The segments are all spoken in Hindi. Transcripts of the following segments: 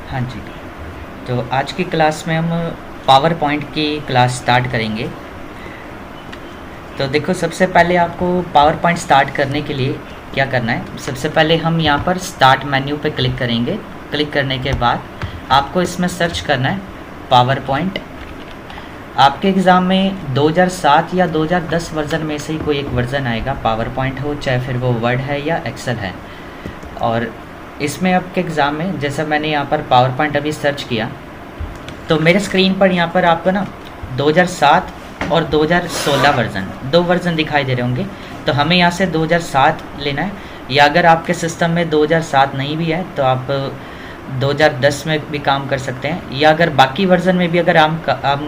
हाँ जी। तो आज की क्लास में हम पावर पॉइंट की क्लास स्टार्ट करेंगे। तो देखो, सबसे पहले आपको पावर पॉइंट स्टार्ट करने के लिए क्या करना है। सबसे पहले हम यहाँ पर स्टार्ट मेन्यू पे क्लिक करेंगे। क्लिक करने के बाद आपको इसमें सर्च करना है पावर पॉइंट। आपके एग्ज़ाम में 2007 या 2010 वर्ज़न में से ही कोई एक वर्ज़न आएगा, पावर पॉइंट हो, चाहे फिर वो वर्ड है या एक्सेल है। और इसमें आपके एग्ज़ाम में, जैसा मैंने यहाँ पर पावर पॉइंट अभी सर्च किया, तो मेरे स्क्रीन पर यहाँ पर आपको ना 2007 और 2016 वर्ज़न, दो वर्ज़न दिखाई दे रहे होंगे। तो हमें यहाँ से 2007 लेना है, या अगर आपके सिस्टम में 2007 नहीं भी है तो आप 2010 में भी काम कर सकते हैं, या अगर बाकी वर्ज़न में भी अगर हम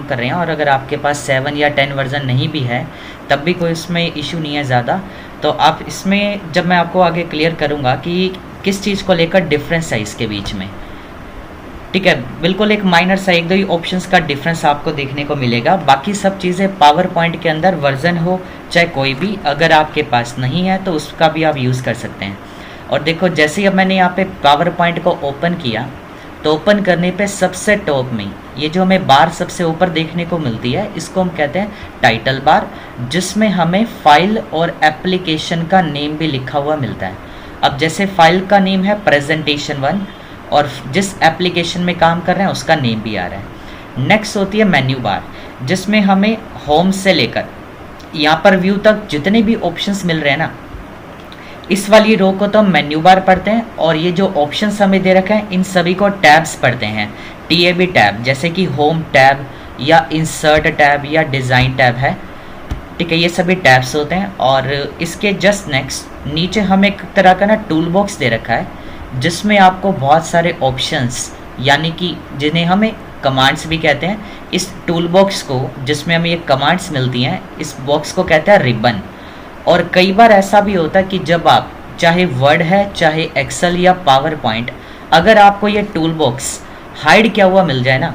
कर रहे हैं और अगर आपके पास 7 या 10 वर्ज़न नहीं भी है तब भी कोई इसमें इशू नहीं है ज़्यादा। तो आप इसमें, जब मैं आपको आगे क्लियर करूँगा कि किस चीज़ को लेकर डिफरेंस है इसके बीच में, ठीक है, बिल्कुल एक माइनर सा एक दो ही ऑप्शंस का डिफरेंस आपको देखने को मिलेगा। बाकी सब चीज़ें पावर पॉइंट के अंदर वर्जन हो चाहे कोई भी, अगर आपके पास नहीं है तो उसका भी आप यूज़ कर सकते हैं। और देखो, जैसे ही अब मैंने यहाँ पे पावर पॉइंट को ओपन किया तो ओपन करने पे सबसे टॉप में ये जो हमें बार सबसे ऊपर देखने को मिलती है, इसको हम कहते हैं टाइटल बार, जिसमें हमें फाइल और एप्लीकेशन का नेम भी लिखा हुआ मिलता है। अब जैसे फाइल का नेम है प्रेजेंटेशन 1 और जिस एप्लीकेशन में काम कर रहे हैं उसका नेम भी आ रहा है। नेक्स्ट होती है मेन्यू बार, जिसमें हमें होम से लेकर यहाँ पर व्यू तक जितने भी ऑप्शंस मिल रहे हैं ना, इस वाली रो को तो हम मेन्यू बार पढ़ते हैं, और ये जो ऑप्शंस हमें दे रखे हैं इन सभी को टैब्स पढ़ते हैं, TAB टैब, जैसे कि होम टैब या इंसर्ट टैब या डिज़ाइन टैब है, ठीक है, ये सभी टैब्स होते हैं। और इसके जस्ट नेक्स्ट नीचे हमें एक तरह का ना टूल बॉक्स दे रखा है, जिसमें आपको बहुत सारे ऑप्शंस, यानी कि जिन्हें हमें कमांड्स भी कहते हैं, इस टूल बॉक्स को, जिसमें हमें ये कमांड्स मिलती हैं, इस बॉक्स को कहते हैं रिबन। और कई बार ऐसा भी होता है कि जब आप, चाहे वर्ड है चाहे एक्सेल या पावर पॉइंट, अगर आपको ये टूल बॉक्स हाइड किया हुआ मिल जाए ना,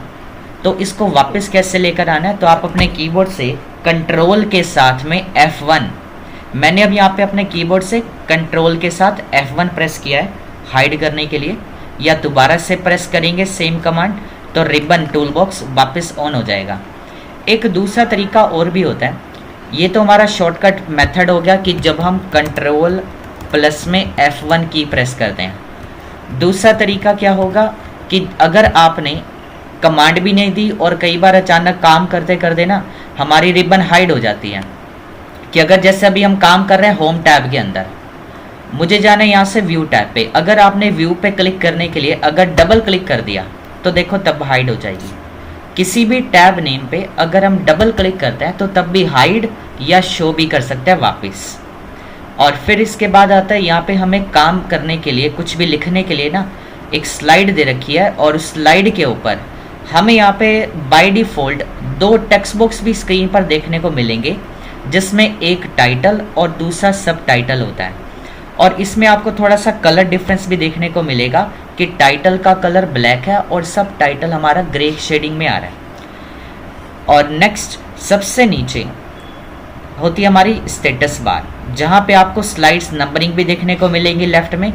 तो इसको वापस कैसे लेकर आना है, तो आप अपने कीबोर्ड से कंट्रोल के साथ में F1, मैंने अब यहाँ पे अपने कीबोर्ड से कंट्रोल के साथ F1 प्रेस किया है हाइड करने के लिए, या दोबारा से प्रेस करेंगे सेम कमांड तो रिबन टूल बॉक्स वापस ऑन हो जाएगा। एक दूसरा तरीका और भी होता है, ये तो हमारा शॉर्टकट मेथड हो गया कि जब हम कंट्रोल प्लस में F1 की प्रेस करते हैं। दूसरा तरीका क्या होगा कि अगर आपने कमांड भी नहीं दी और कई बार अचानक काम करते करते ना हमारी रिबन हाइड हो जाती है, कि अगर जैसे अभी हम काम कर रहे हैं होम टैब के अंदर, मुझे जाना है यहाँ से व्यू टैब पे, अगर आपने व्यू पे क्लिक करने के लिए अगर डबल क्लिक कर दिया तो देखो तब हाइड हो जाएगी। किसी भी टैब नेम पे अगर हम डबल क्लिक करते हैं तो तब भी हाइड या शो भी कर सकते हैं वापस। और फिर इसके बाद आता है, यहाँ पे हमें काम करने के लिए, कुछ भी लिखने के लिए ना एक स्लाइड दे रखी है, और उस स्लाइड के ऊपर हमें यहाँ पे बाय डिफ़ॉल्ट दो टेक्स्ट बॉक्स भी स्क्रीन पर देखने को मिलेंगे, जिसमें एक टाइटल और दूसरा सब टाइटल होता है। और इसमें आपको थोड़ा सा कलर डिफरेंस भी देखने को मिलेगा कि टाइटल का कलर ब्लैक है और सब टाइटल हमारा ग्रे शेडिंग में आ रहा है। और नेक्स्ट सबसे नीचे होती है हमारी स्टेटस बार, जहाँ पे आपको स्लाइड्स नंबरिंग भी देखने को मिलेंगी लेफ्ट में,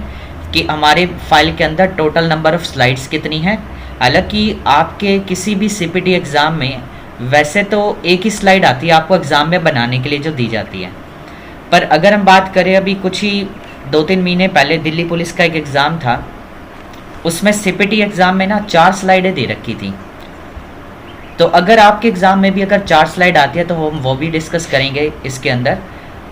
कि हमारे फाइल के अंदर टोटल नंबर ऑफ स्लाइड्स कितनी है। हालांकि आपके किसी भी CPT एग्ज़ाम में वैसे तो एक ही स्लाइड आती है आपको एग्ज़ाम में बनाने के लिए जो दी जाती है, पर अगर हम बात करें, अभी कुछ ही 2-3 महीने पहले दिल्ली पुलिस का एक एग्ज़ाम था, उसमें CPT एग्ज़ाम में ना 4 स्लाइडें दे रखी थी। तो अगर आपके एग्ज़ाम में भी अगर 4 स्लाइड आती है तो हम वो भी डिस्कस करेंगे इसके अंदर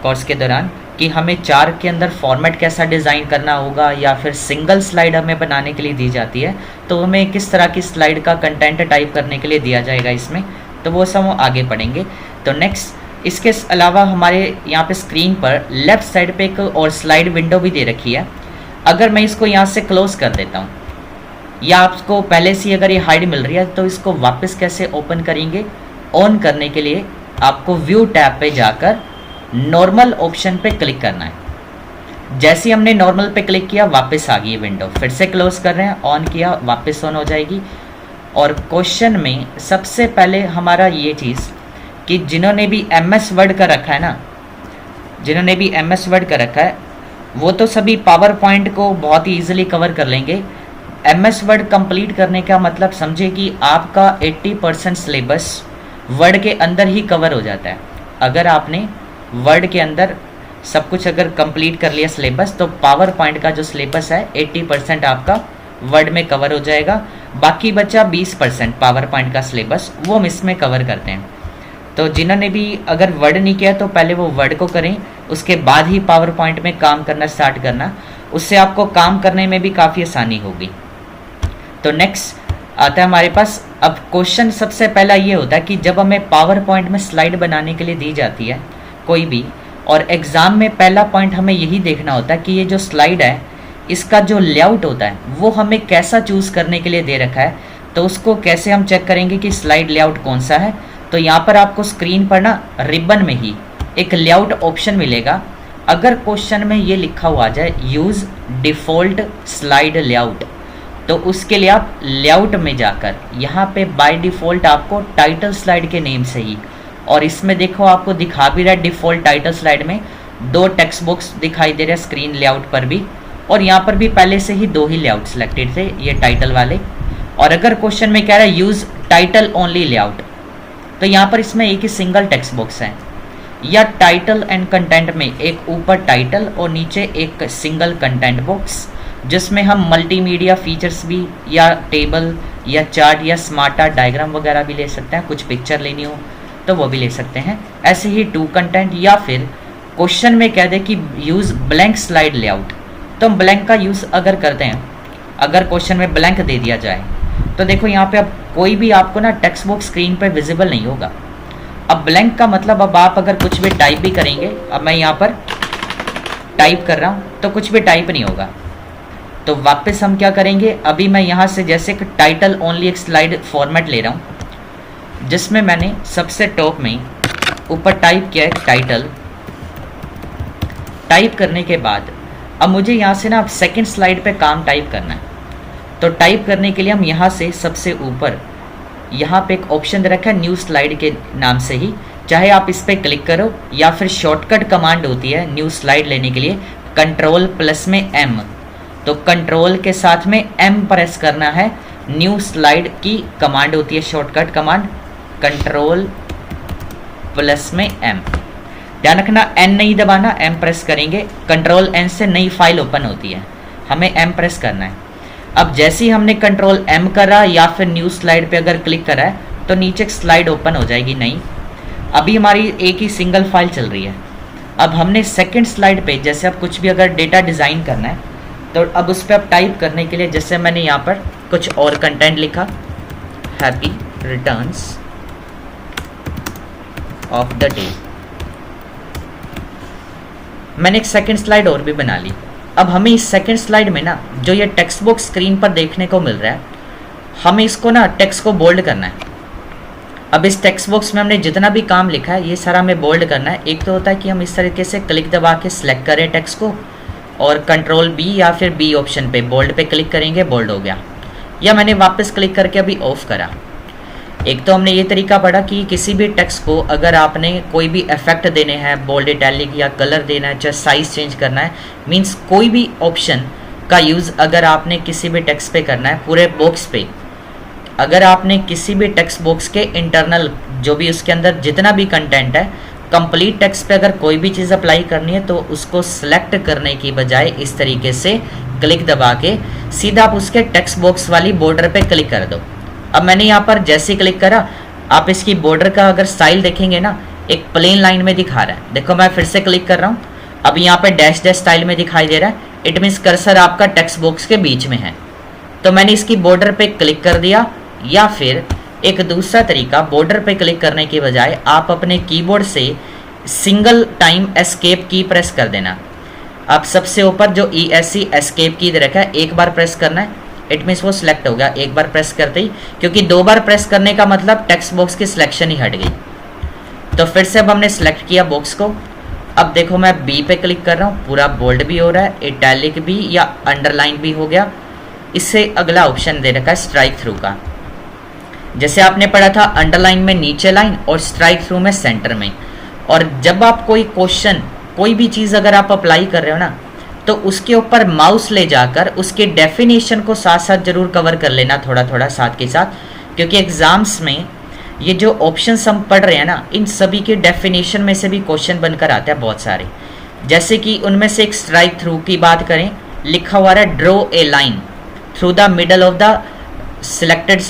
कोर्स के दौरान, कि हमें 4 के अंदर फॉर्मेट कैसा डिज़ाइन करना होगा, या फिर सिंगल स्लाइड हमें बनाने के लिए दी जाती है तो हमें किस तरह की स्लाइड का कंटेंट टाइप करने के लिए दिया जाएगा इसमें, तो वो सब हम आगे पढ़ेंगे। तो नेक्स्ट, इसके अलावा हमारे यहाँ पे स्क्रीन पर लेफ़्ट साइड पे एक और स्लाइड विंडो भी दे रखी है। अगर मैं इसको यहाँ से क्लोज कर देता हूँ, या आपको पहले से अगर ये हाइड मिल रही है, तो इसको वापस कैसे ओपन करेंगे। ऑन करने के लिए आपको व्यू टैब पे जाकर नॉर्मल ऑप्शन पे क्लिक करना है। जैसे ही हमने नॉर्मल पे क्लिक किया वापस आ गई विंडो, फिर से क्लोज कर रहे हैं, ऑन किया वापस ऑन हो जाएगी। और क्वेश्चन में सबसे पहले हमारा ये चीज़ कि जिन्होंने भी MS वर्ड का रखा है ना, जिन्होंने भी MS वर्ड का रखा है वो तो सभी पावर पॉइंट को बहुत ही ईजिली कवर कर लेंगे, MS वर्ड कंप्लीट करने का मतलब समझे कि आपका 80% सिलेबस वर्ड के अंदर ही कवर हो जाता है। अगर आपने वर्ड के अंदर सब कुछ अगर कंप्लीट कर लिया सिलेबस, तो पावर पॉइंट का जो सिलेबस है 80% आपका वर्ड में कवर हो जाएगा। बाकी बचा 20% पावर पॉइंट का सिलेबस, वो हम इसमें कवर करते हैं। तो जिन्होंने भी अगर वर्ड नहीं किया तो पहले वो वर्ड को करें, उसके बाद ही पावर पॉइंट में काम करना स्टार्ट करना, उससे आपको काम करने में भी काफ़ी आसानी होगी। तो नेक्स्ट आता है हमारे पास, अब क्वेश्चन सबसे पहला ये होता है कि जब हमें पावर पॉइंट में स्लाइड बनाने के लिए दी जाती है कोई भी, और एग्ज़ाम में पहला पॉइंट हमें यही देखना होता है कि ये जो स्लाइड है इसका जो लेआउट होता है वो हमें कैसा चूज़ करने के लिए दे रखा है। तो उसको कैसे हम चेक करेंगे कि स्लाइड लेआउट कौन सा है। तो यहाँ पर आपको स्क्रीन पर ना रिबन में ही एक लेआउट ऑप्शन मिलेगा। अगर क्वेश्चन में ये लिखा हुआ आ जाए यूज़ डिफ़ॉल्ट स्लाइड लेआउट, तो उसके लिए आप लेआउट में जाकर यहाँ पे बाय डिफ़ॉल्ट आपको टाइटल स्लाइड के नेम से ही, और इसमें देखो आपको दिखा भी रहा है डिफ़ॉल्ट टाइटल स्लाइड में 2 टेक्स्ट बॉक्स दिखाई दे रहे हैं स्क्रीन लेआउट पर भी, और यहाँ पर भी पहले से ही 2 ही लेआउट सिलेक्टेड थे, ये टाइटल वाले। और अगर क्वेश्चन में कह रहा है यूज़ टाइटल ओनली लेआउट, तो यहाँ पर इसमें एक ही सिंगल टेक्स्ट बॉक्स है, या टाइटल एंड कंटेंट में एक ऊपर टाइटल और नीचे एक सिंगल कंटेंट बॉक्स, जिसमें हम मल्टीमीडिया फीचर्स भी या टेबल या चार्ट या स्मार्ट आर्ट डायग्राम वगैरह भी ले सकते हैं, कुछ पिक्चर लेनी हो तो वो भी ले सकते हैं। ऐसे ही 2 कंटेंट, या फिर क्वेश्चन में कह दे कि यूज़ ब्लैंक स्लाइड लेआउट, तो हम ब्लैंक का यूज़ अगर करते हैं, अगर क्वेश्चन में ब्लैंक दे दिया जाए तो देखो यहाँ पे अब कोई भी आपको ना टेक्स्ट बॉक्स स्क्रीन पे विजिबल नहीं होगा। अब ब्लैंक का मतलब अब आप अगर कुछ भी टाइप भी करेंगे, अब मैं यहाँ पर टाइप कर रहा हूँ तो कुछ भी टाइप नहीं होगा। तो वापस हम क्या करेंगे, अभी मैं यहाँ से जैसे एक टाइटल ओनली एक स्लाइड फॉर्मेट ले रहा हूँ, जिसमें मैंने सबसे टॉप में ऊपर टाइप किया है टाइटल। टाइप करने के बाद अब मुझे यहाँ से ना सेकंड स्लाइड पे काम टाइप करना है। तो टाइप करने के लिए हम यहाँ से सबसे ऊपर यहाँ पे एक ऑप्शन दे रखा है न्यू स्लाइड के नाम से ही, चाहे आप इस पर क्लिक करो या फिर शॉर्टकट कमांड होती है न्यू स्लाइड लेने के लिए Ctrl+M। तो कंट्रोल के साथ में M प्रेस करना है, न्यू स्लाइड की कमांड होती है शॉर्टकट कमांड Ctrl+M। ध्यान रखना N नहीं दबाना, M प्रेस करेंगे, Ctrl+N से नई फाइल ओपन होती है, हमें M प्रेस करना है। अब जैसे ही हमने Ctrl+M करा या फिर न्यू स्लाइड पे अगर क्लिक करा है तो नीचे एक स्लाइड ओपन हो जाएगी नई। अभी हमारी एक ही सिंगल फाइल चल रही है। अब हमने सेकंड स्लाइड पे जैसे अब कुछ भी अगर डेटा डिज़ाइन करना है तो अब उस पर अब टाइप करने के लिए जैसे मैंने यहाँ पर कुछ और कंटेंट लिखा, happy returns of the day, मैंने एक सेकंड स्लाइड और भी बना ली। अब हमें इस सेकंड स्लाइड में ना जो ये टेक्स्ट बॉक्स स्क्रीन पर देखने को मिल रहा है, हमें इसको ना टेक्स्ट को बोल्ड करना है। अब इस टेक्स्ट बॉक्स में हमने जितना भी काम लिखा है ये सारा हमें बोल्ड करना है। एक तो होता है कि हम इस तरीके से क्लिक दबा के सिलेक्ट करें टेक्स्ट को और Ctrl+B या फिर B ऑप्शन पे बोल्ड पे क्लिक करेंगे, बोल्ड हो गया। या मैंने वापस क्लिक करके अभी ऑफ करा। एक तो हमने ये तरीका पढ़ा कि किसी भी टेक्स्ट को अगर आपने कोई भी इफेक्ट देने हैं, बोल्ड इटैलिक या कलर देना है, चाहे साइज चेंज करना है, मींस कोई भी ऑप्शन का यूज़ अगर आपने किसी भी टेक्स्ट पे करना है, पूरे बॉक्स पे अगर आपने किसी भी टेक्स्ट बॉक्स के इंटरनल जो भी उसके अंदर जितना भी कंटेंट है, कंप्लीट टेक्स्ट पे अगर कोई भी चीज़ अप्लाई करनी है तो उसको सिलेक्ट करने की बजाय इस तरीके से क्लिक दबा के सीधा आप उसके टेक्स्ट बॉक्स वाली बॉर्डर पे क्लिक कर दो। अब मैंने यहाँ पर जैसे ही क्लिक करा, आप इसकी बॉर्डर का अगर स्टाइल देखेंगे ना एक प्लेन लाइन में दिखा रहा है। देखो मैं फिर से क्लिक कर रहा हूँ, अब यहाँ पे डैश डैश स्टाइल में दिखाई दे रहा है। इट मीन्स कर्सर आपका टेक्स्ट बॉक्स के बीच में है। तो मैंने इसकी बॉर्डर पे क्लिक कर दिया, या फिर एक दूसरा तरीका बॉर्डर पे क्लिक करने के बजाय आप अपने कीबोर्ड से सिंगल टाइम एस्केप की प्रेस कर देना। आप सबसे ऊपर जो ESC एस्केप की दे रखा है एक बार प्रेस करना है, इट मीन्स वो सिलेक्ट हो गया एक बार प्रेस करते ही, क्योंकि 2 बार प्रेस करने का मतलब टेक्स्ट बॉक्स की सिलेक्शन ही हट गई। तो फिर से अब हमने सेलेक्ट किया बॉक्स को। अब देखो मैं B पे क्लिक कर रहा हूँ, पूरा बोल्ड भी हो रहा है, इटैलिक भी या अंडरलाइन भी हो गया। इससे अगला ऑप्शन दे रखा है स्ट्राइक थ्रू का। जैसे आपने पढ़ा था अंडरलाइन में नीचे लाइन और स्ट्राइक थ्रू में सेंटर में। और जब आप कोई क्वेश्चन कोई भी चीज़ अगर आप अप्लाई कर रहे हो ना, तो उसके ऊपर माउस ले जाकर उसके डेफिनेशन को साथ साथ जरूर कवर कर लेना, थोड़ा थोड़ा साथ के साथ, क्योंकि एग्जाम्स में ये जो ऑप्शंस हम पढ़ रहे हैं ना, इन सभी के डेफिनेशन में से भी क्वेश्चन बनकर आते हैं बहुत सारे। जैसे कि उनमें से एक स्ट्राइक थ्रू की बात करें, लिखा हुआ है draw a line through the middle of the selected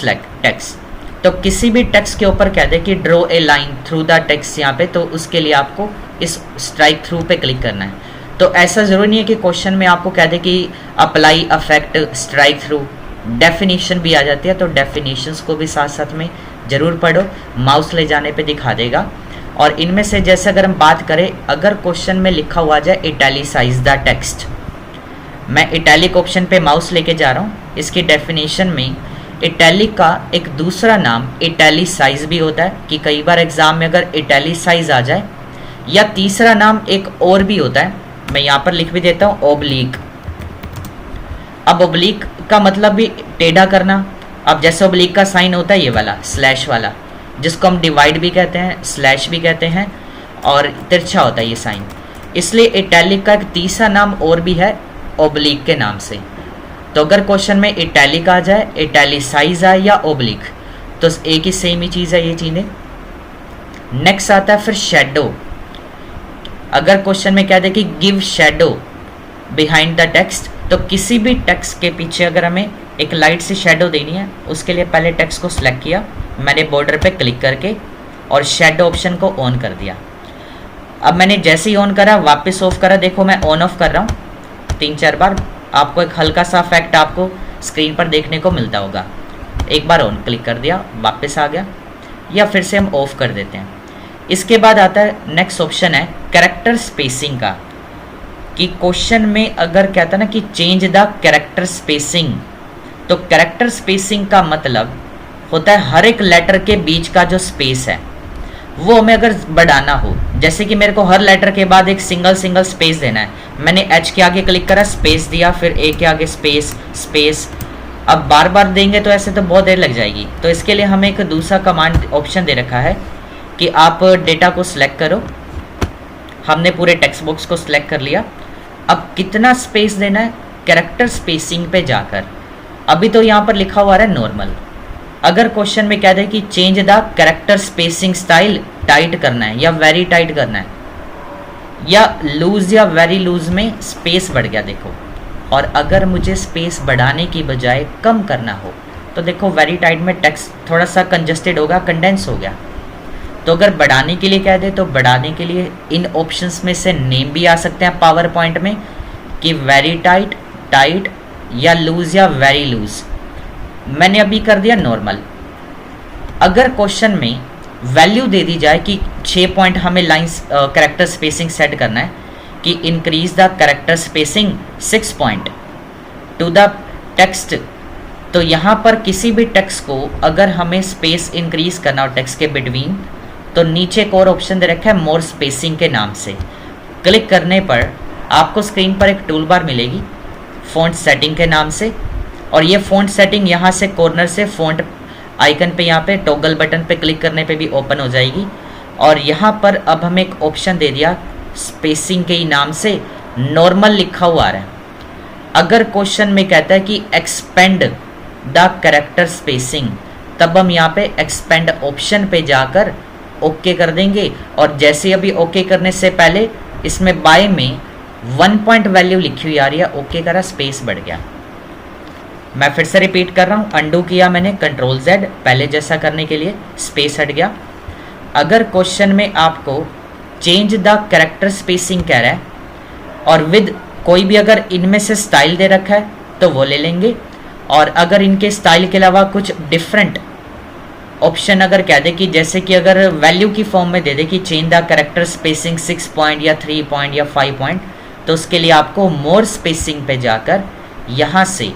text. तो किसी भी टेक्स्ट के ऊपर कह दे कि draw a line through the text यहाँ पे, तो उसके लिए आपको इस स्ट्राइक थ्रू पे क्लिक करना है। तो ऐसा ज़रूरी नहीं है कि क्वेश्चन में आपको कह दे कि apply affect strike through, definition भी आ जाती है, तो डेफिनेशंस को भी साथ साथ में ज़रूर पढ़ो, माउस ले जाने पे दिखा देगा। और इनमें से जैसे अगर हम बात करें, अगर क्वेश्चन में लिखा हुआ जाए इटैलिसाइज द टेक्स्ट, मैं इटैलिक ऑप्शन पे माउस लेके जा रहा हूँ। इसकी डेफिनेशन में इटैलिक का एक दूसरा नाम इटैलिसाइज भी होता है, कि कई बार एग्जाम में अगर इटैलिसाइज आ जाए, या तीसरा नाम एक और भी होता है, मैं यहाँ पर लिख भी देता हूँ, ओब्लिक। अब ओब्लिक का मतलब भी टेढ़ा करना। अब जैसे ओब्लिक का साइन होता है ये वाला स्लैश वाला, जिसको हम डिवाइड भी कहते हैं, स्लैश भी कहते हैं, और तिरछा होता है ये साइन। इसलिए इटैलिक का एक तीसरा नाम और भी है ओब्लिक के नाम से। तो अगर क्वेश्चन में इटैलिक आ जाए, इटैलिसाइज आए या ओब्लिक, तो एक ही सेम ही चीज़ है ये चीज़ें। नेक्स्ट आता है फिर शेडो। अगर क्वेश्चन में कह दे कि give shadow behind the text, तो किसी भी टेक्स्ट के पीछे अगर हमें एक लाइट सी शेडो देनी है, उसके लिए पहले टेक्स्ट को सिलेक्ट किया मैंने बॉर्डर पे क्लिक करके, और शेडो ऑप्शन को ऑन कर दिया। अब मैंने जैसे ही ऑन करा, वापस ऑफ करा, देखो मैं ऑन ऑफ कर रहा हूँ 3-4 बार, आपको एक हल्का सा इफेक्ट आपको स्क्रीन पर देखने को मिलता होगा। एक बार ऑन क्लिक कर दिया, वापस आ गया, या फिर से हम ऑफ कर देते हैं। इसके बाद आता है नेक्स्ट ऑप्शन है कैरेक्टर स्पेसिंग का, कि क्वेश्चन में अगर कहता है ना कि चेंज द कैरेक्टर स्पेसिंग, तो कैरेक्टर स्पेसिंग का मतलब होता है हर एक लेटर के बीच का जो स्पेस है वो हमें अगर बढ़ाना हो। जैसे कि मेरे को हर लेटर के बाद एक सिंगल स्पेस देना है, मैंने एच के आगे क्लिक करा, स्पेस दिया, फिर ए के आगे स्पेस। अब बार बार देंगे तो ऐसे तो बहुत देर लग जाएगी। तो इसके लिए हमें एक दूसरा कमांड ऑप्शन दे रखा है कि आप डेटा को सिलेक्ट करो। हमने पूरे टेक्स्ट बॉक्स को सिलेक्ट कर लिया। अब कितना स्पेस देना है, कैरेक्टर स्पेसिंग पे जाकर, अभी तो यहाँ पर लिखा हुआ है नॉर्मल। अगर क्वेश्चन में कह दे कि change the character spacing style, tight करना है या वेरी टाइट करना है, या लूज या वेरी लूज में स्पेस बढ़ गया देखो। और अगर मुझे स्पेस बढ़ाने की बजाय कम करना हो, तो देखो वेरी टाइट में टेक्स्ट थोड़ा सा कंजस्टेड होगा, कंडेंस हो गया। तो अगर बढ़ाने के लिए कह दे, तो बढ़ाने के लिए इन ऑप्शंस में से नेम भी आ सकते हैं पावर पॉइंट में, कि वेरी टाइट, टाइट, या लूज या वेरी लूज। मैंने अभी कर दिया नॉर्मल। अगर क्वेश्चन में वैल्यू दे दी जाए कि 6 पॉइंट हमें लाइंस कैरेक्टर स्पेसिंग सेट करना है, कि increase the character spacing 6 point two the text, तो यहाँ पर किसी भी टेक्स्ट को अगर हमें स्पेस इंक्रीज करना हो टेक्स्ट के बिटवीन, तो नीचे एक और ऑप्शन दे रखा है मोर स्पेसिंग के नाम से। क्लिक करने पर आपको स्क्रीन पर एक टूल बार मिलेगी फ़ॉन्ट सेटिंग के नाम से, और ये फ़ॉन्ट सेटिंग यहाँ से कॉर्नर से फ़ॉन्ट आइकन पे, यहाँ पे टॉगल बटन पे क्लिक करने पे भी ओपन हो जाएगी। और यहाँ पर अब हमें एक ऑप्शन दे दिया स्पेसिंग के ही नाम से, नॉर्मल लिखा हुआ आ रहा है। अगर क्वेश्चन में कहता है कि एक्सपेंड द कैरेक्टर स्पेसिंग, तब हम यहाँ पे एक्सपेंड ऑप्शन पे जाकर ओके कर देंगे। और जैसे अभी ओके करने से पहले इसमें बाय में 1 पॉइंट वैल्यू लिखी हुई आ रही है, ओके करा, स्पेस बढ़ गया। मैं फिर से रिपीट कर रहा हूँ, अंडू किया मैंने Ctrl Z, पहले जैसा करने के लिए स्पेस हट गया। अगर क्वेश्चन में आपको चेंज द कैरेक्टर स्पेसिंग कह रहा है, और विद कोई भी अगर इनमें से स्टाइल दे रखा है तो वो ले लेंगे, और अगर इनके स्टाइल के अलावा कुछ डिफरेंट ऑप्शन अगर कह दे कि जैसे कि अगर वैल्यू की फॉर्म में दे दे कि change the character spacing 6 point या 3 पॉइंट या 5 पॉइंट, तो उसके लिए आपको मोर स्पेसिंग पे जाकर यहाँ से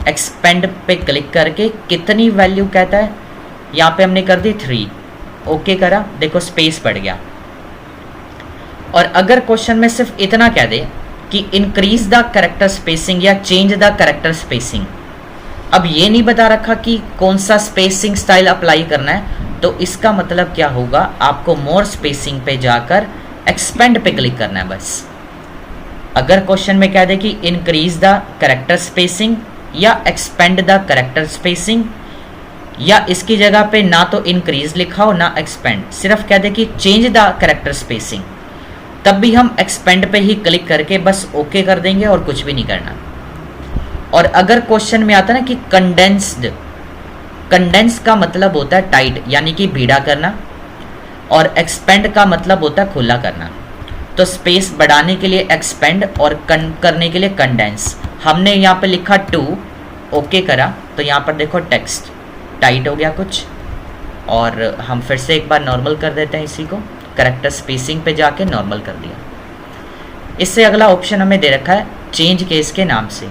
एक्सपेंड पे क्लिक करके कितनी वैल्यू कहता है, यहाँ पे हमने कर दी 3, ओके करा, देखो स्पेस बढ़ गया। और अगर क्वेश्चन में सिर्फ इतना कह दे कि इंक्रीज द कैरेक्टर स्पेसिंग या चेंज द कैरेक्टर स्पेसिंग, अब ये नहीं बता रखा कि कौन सा स्पेसिंग स्टाइल अप्लाई करना है, तो इसका मतलब क्या होगा, आपको मोर स्पेसिंग पे जाकर एक्सपेंड पे क्लिक करना है बस। अगर क्वेश्चन में कह दे कि इंक्रीज द कैरेक्टर स्पेसिंग या एक्सपेंड द कैरेक्टर स्पेसिंग, या इसकी जगह पे ना तो इंक्रीज लिखा हो ना एक्सपेंड, सिर्फ कह दे कि चेंज द कैरेक्टर स्पेसिंग, तब भी हम एक्सपेंड पे ही क्लिक करके बस ओके कर देंगे और कुछ भी नहीं करना। और अगर क्वेश्चन में आता ना कि कंडेंस्ड, कंडेंस का मतलब होता है टाइट यानी कि भीड़ा करना, और एक्सपेंड का मतलब होता है खुला करना। तो स्पेस बढ़ाने के लिए एक्सपेंड और करने के लिए कंडेंस। हमने यहाँ पे लिखा 2, ओके करा, तो यहाँ पर देखो टेक्स्ट टाइट हो गया कुछ, और हम फिर से एक बार नॉर्मल कर देते हैं इसी को, कैरेक्टर स्पेसिंग पे जाके नॉर्मल कर दिया। इससे अगला ऑप्शन हमें दे रखा है चेंज केस के नाम से,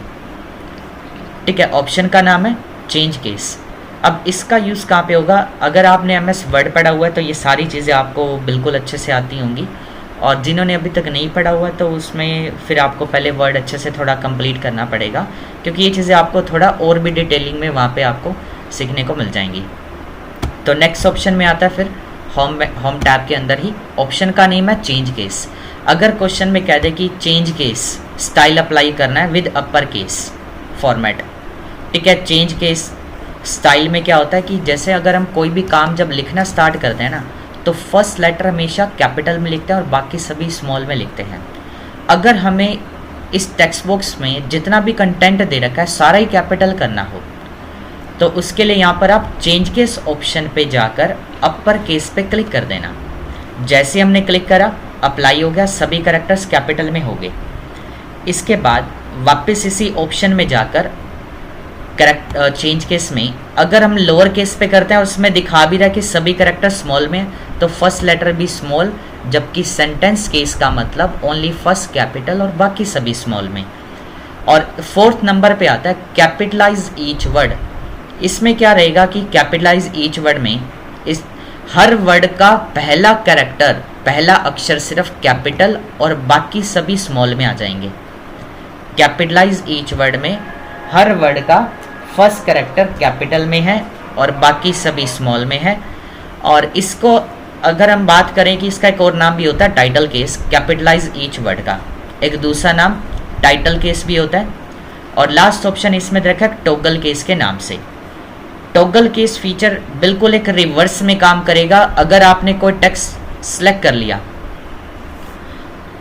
ठीक है, ऑप्शन का नाम है चेंज केस। अब इसका यूज़ कहाँ पे होगा? अगर आपने MS वर्ड पढ़ा हुआ है तो ये सारी चीज़ें आपको बिल्कुल अच्छे से आती होंगी, और जिन्होंने अभी तक नहीं पढ़ा हुआ है तो उसमें फिर आपको पहले वर्ड अच्छे से थोड़ा कंप्लीट करना पड़ेगा, क्योंकि ये चीज़ें आपको थोड़ा और भी डिटेलिंग में वहाँ पे आपको सीखने को मिल जाएंगी। तो नेक्स्ट ऑप्शन में आता है फिर होम टैब के अंदर ही, ऑप्शन का नेम है चेंज केस। अगर क्वेश्चन में कह दे कि चेंज केस स्टाइल अप्लाई करना है विद अपर केस फॉर्मेट, ठीक है। चेंज केस स्टाइल में क्या होता है कि जैसे अगर हम कोई भी काम जब लिखना स्टार्ट करते हैं ना, तो फर्स्ट लेटर हमेशा कैपिटल में लिखते हैं और बाकी सभी स्मॉल में लिखते हैं। अगर हमें इस टेक्स्ट बॉक्स में जितना भी कंटेंट दे रखा है सारा ही कैपिटल करना हो, तो उसके लिए यहाँ पर आप चेंज केस ऑप्शन पे जाकर अपर केस पे क्लिक कर देना। जैसे हमने क्लिक करा अप्लाई हो गया, सभी कैरेक्टर्स कैपिटल में हो गए। इसके बाद वापस इसी ऑप्शन में जाकर चेंज केस में अगर हम लोअर केस पे करते हैं, उसमें दिखा भी रहा है कि सभी कैरेक्टर स्मॉल में, तो फर्स्ट लेटर भी स्मॉल, जबकि सेंटेंस केस का मतलब ओनली फर्स्ट कैपिटल और बाकी सभी स्मॉल में। और फोर्थ नंबर पे आता है कैपिटलाइज ईच वर्ड। इसमें क्या रहेगा कि कैपिटलाइज ईच वर्ड में इस हर वर्ड का पहला कैरेक्टर, पहला अक्षर सिर्फ कैपिटल और बाकी सभी स्मॉल में आ जाएंगे। कैपिटलाइज ईच वर्ड में हर वर्ड का फर्स्ट कैरेक्टर कैपिटल में है और बाकी सभी स्मॉल में है। और इसको अगर हम बात करें कि इसका एक और नाम भी होता है title case, capitalize each word का एक दूसरा नाम टाइटल केस भी होता है। और लास्ट ऑप्शन इसमें रखा है टॉगल केस के नाम से। टॉगल केस फीचर बिल्कुल एक रिवर्स में काम करेगा। अगर आपने कोई टेक्स्ट सेलेक्ट कर लिया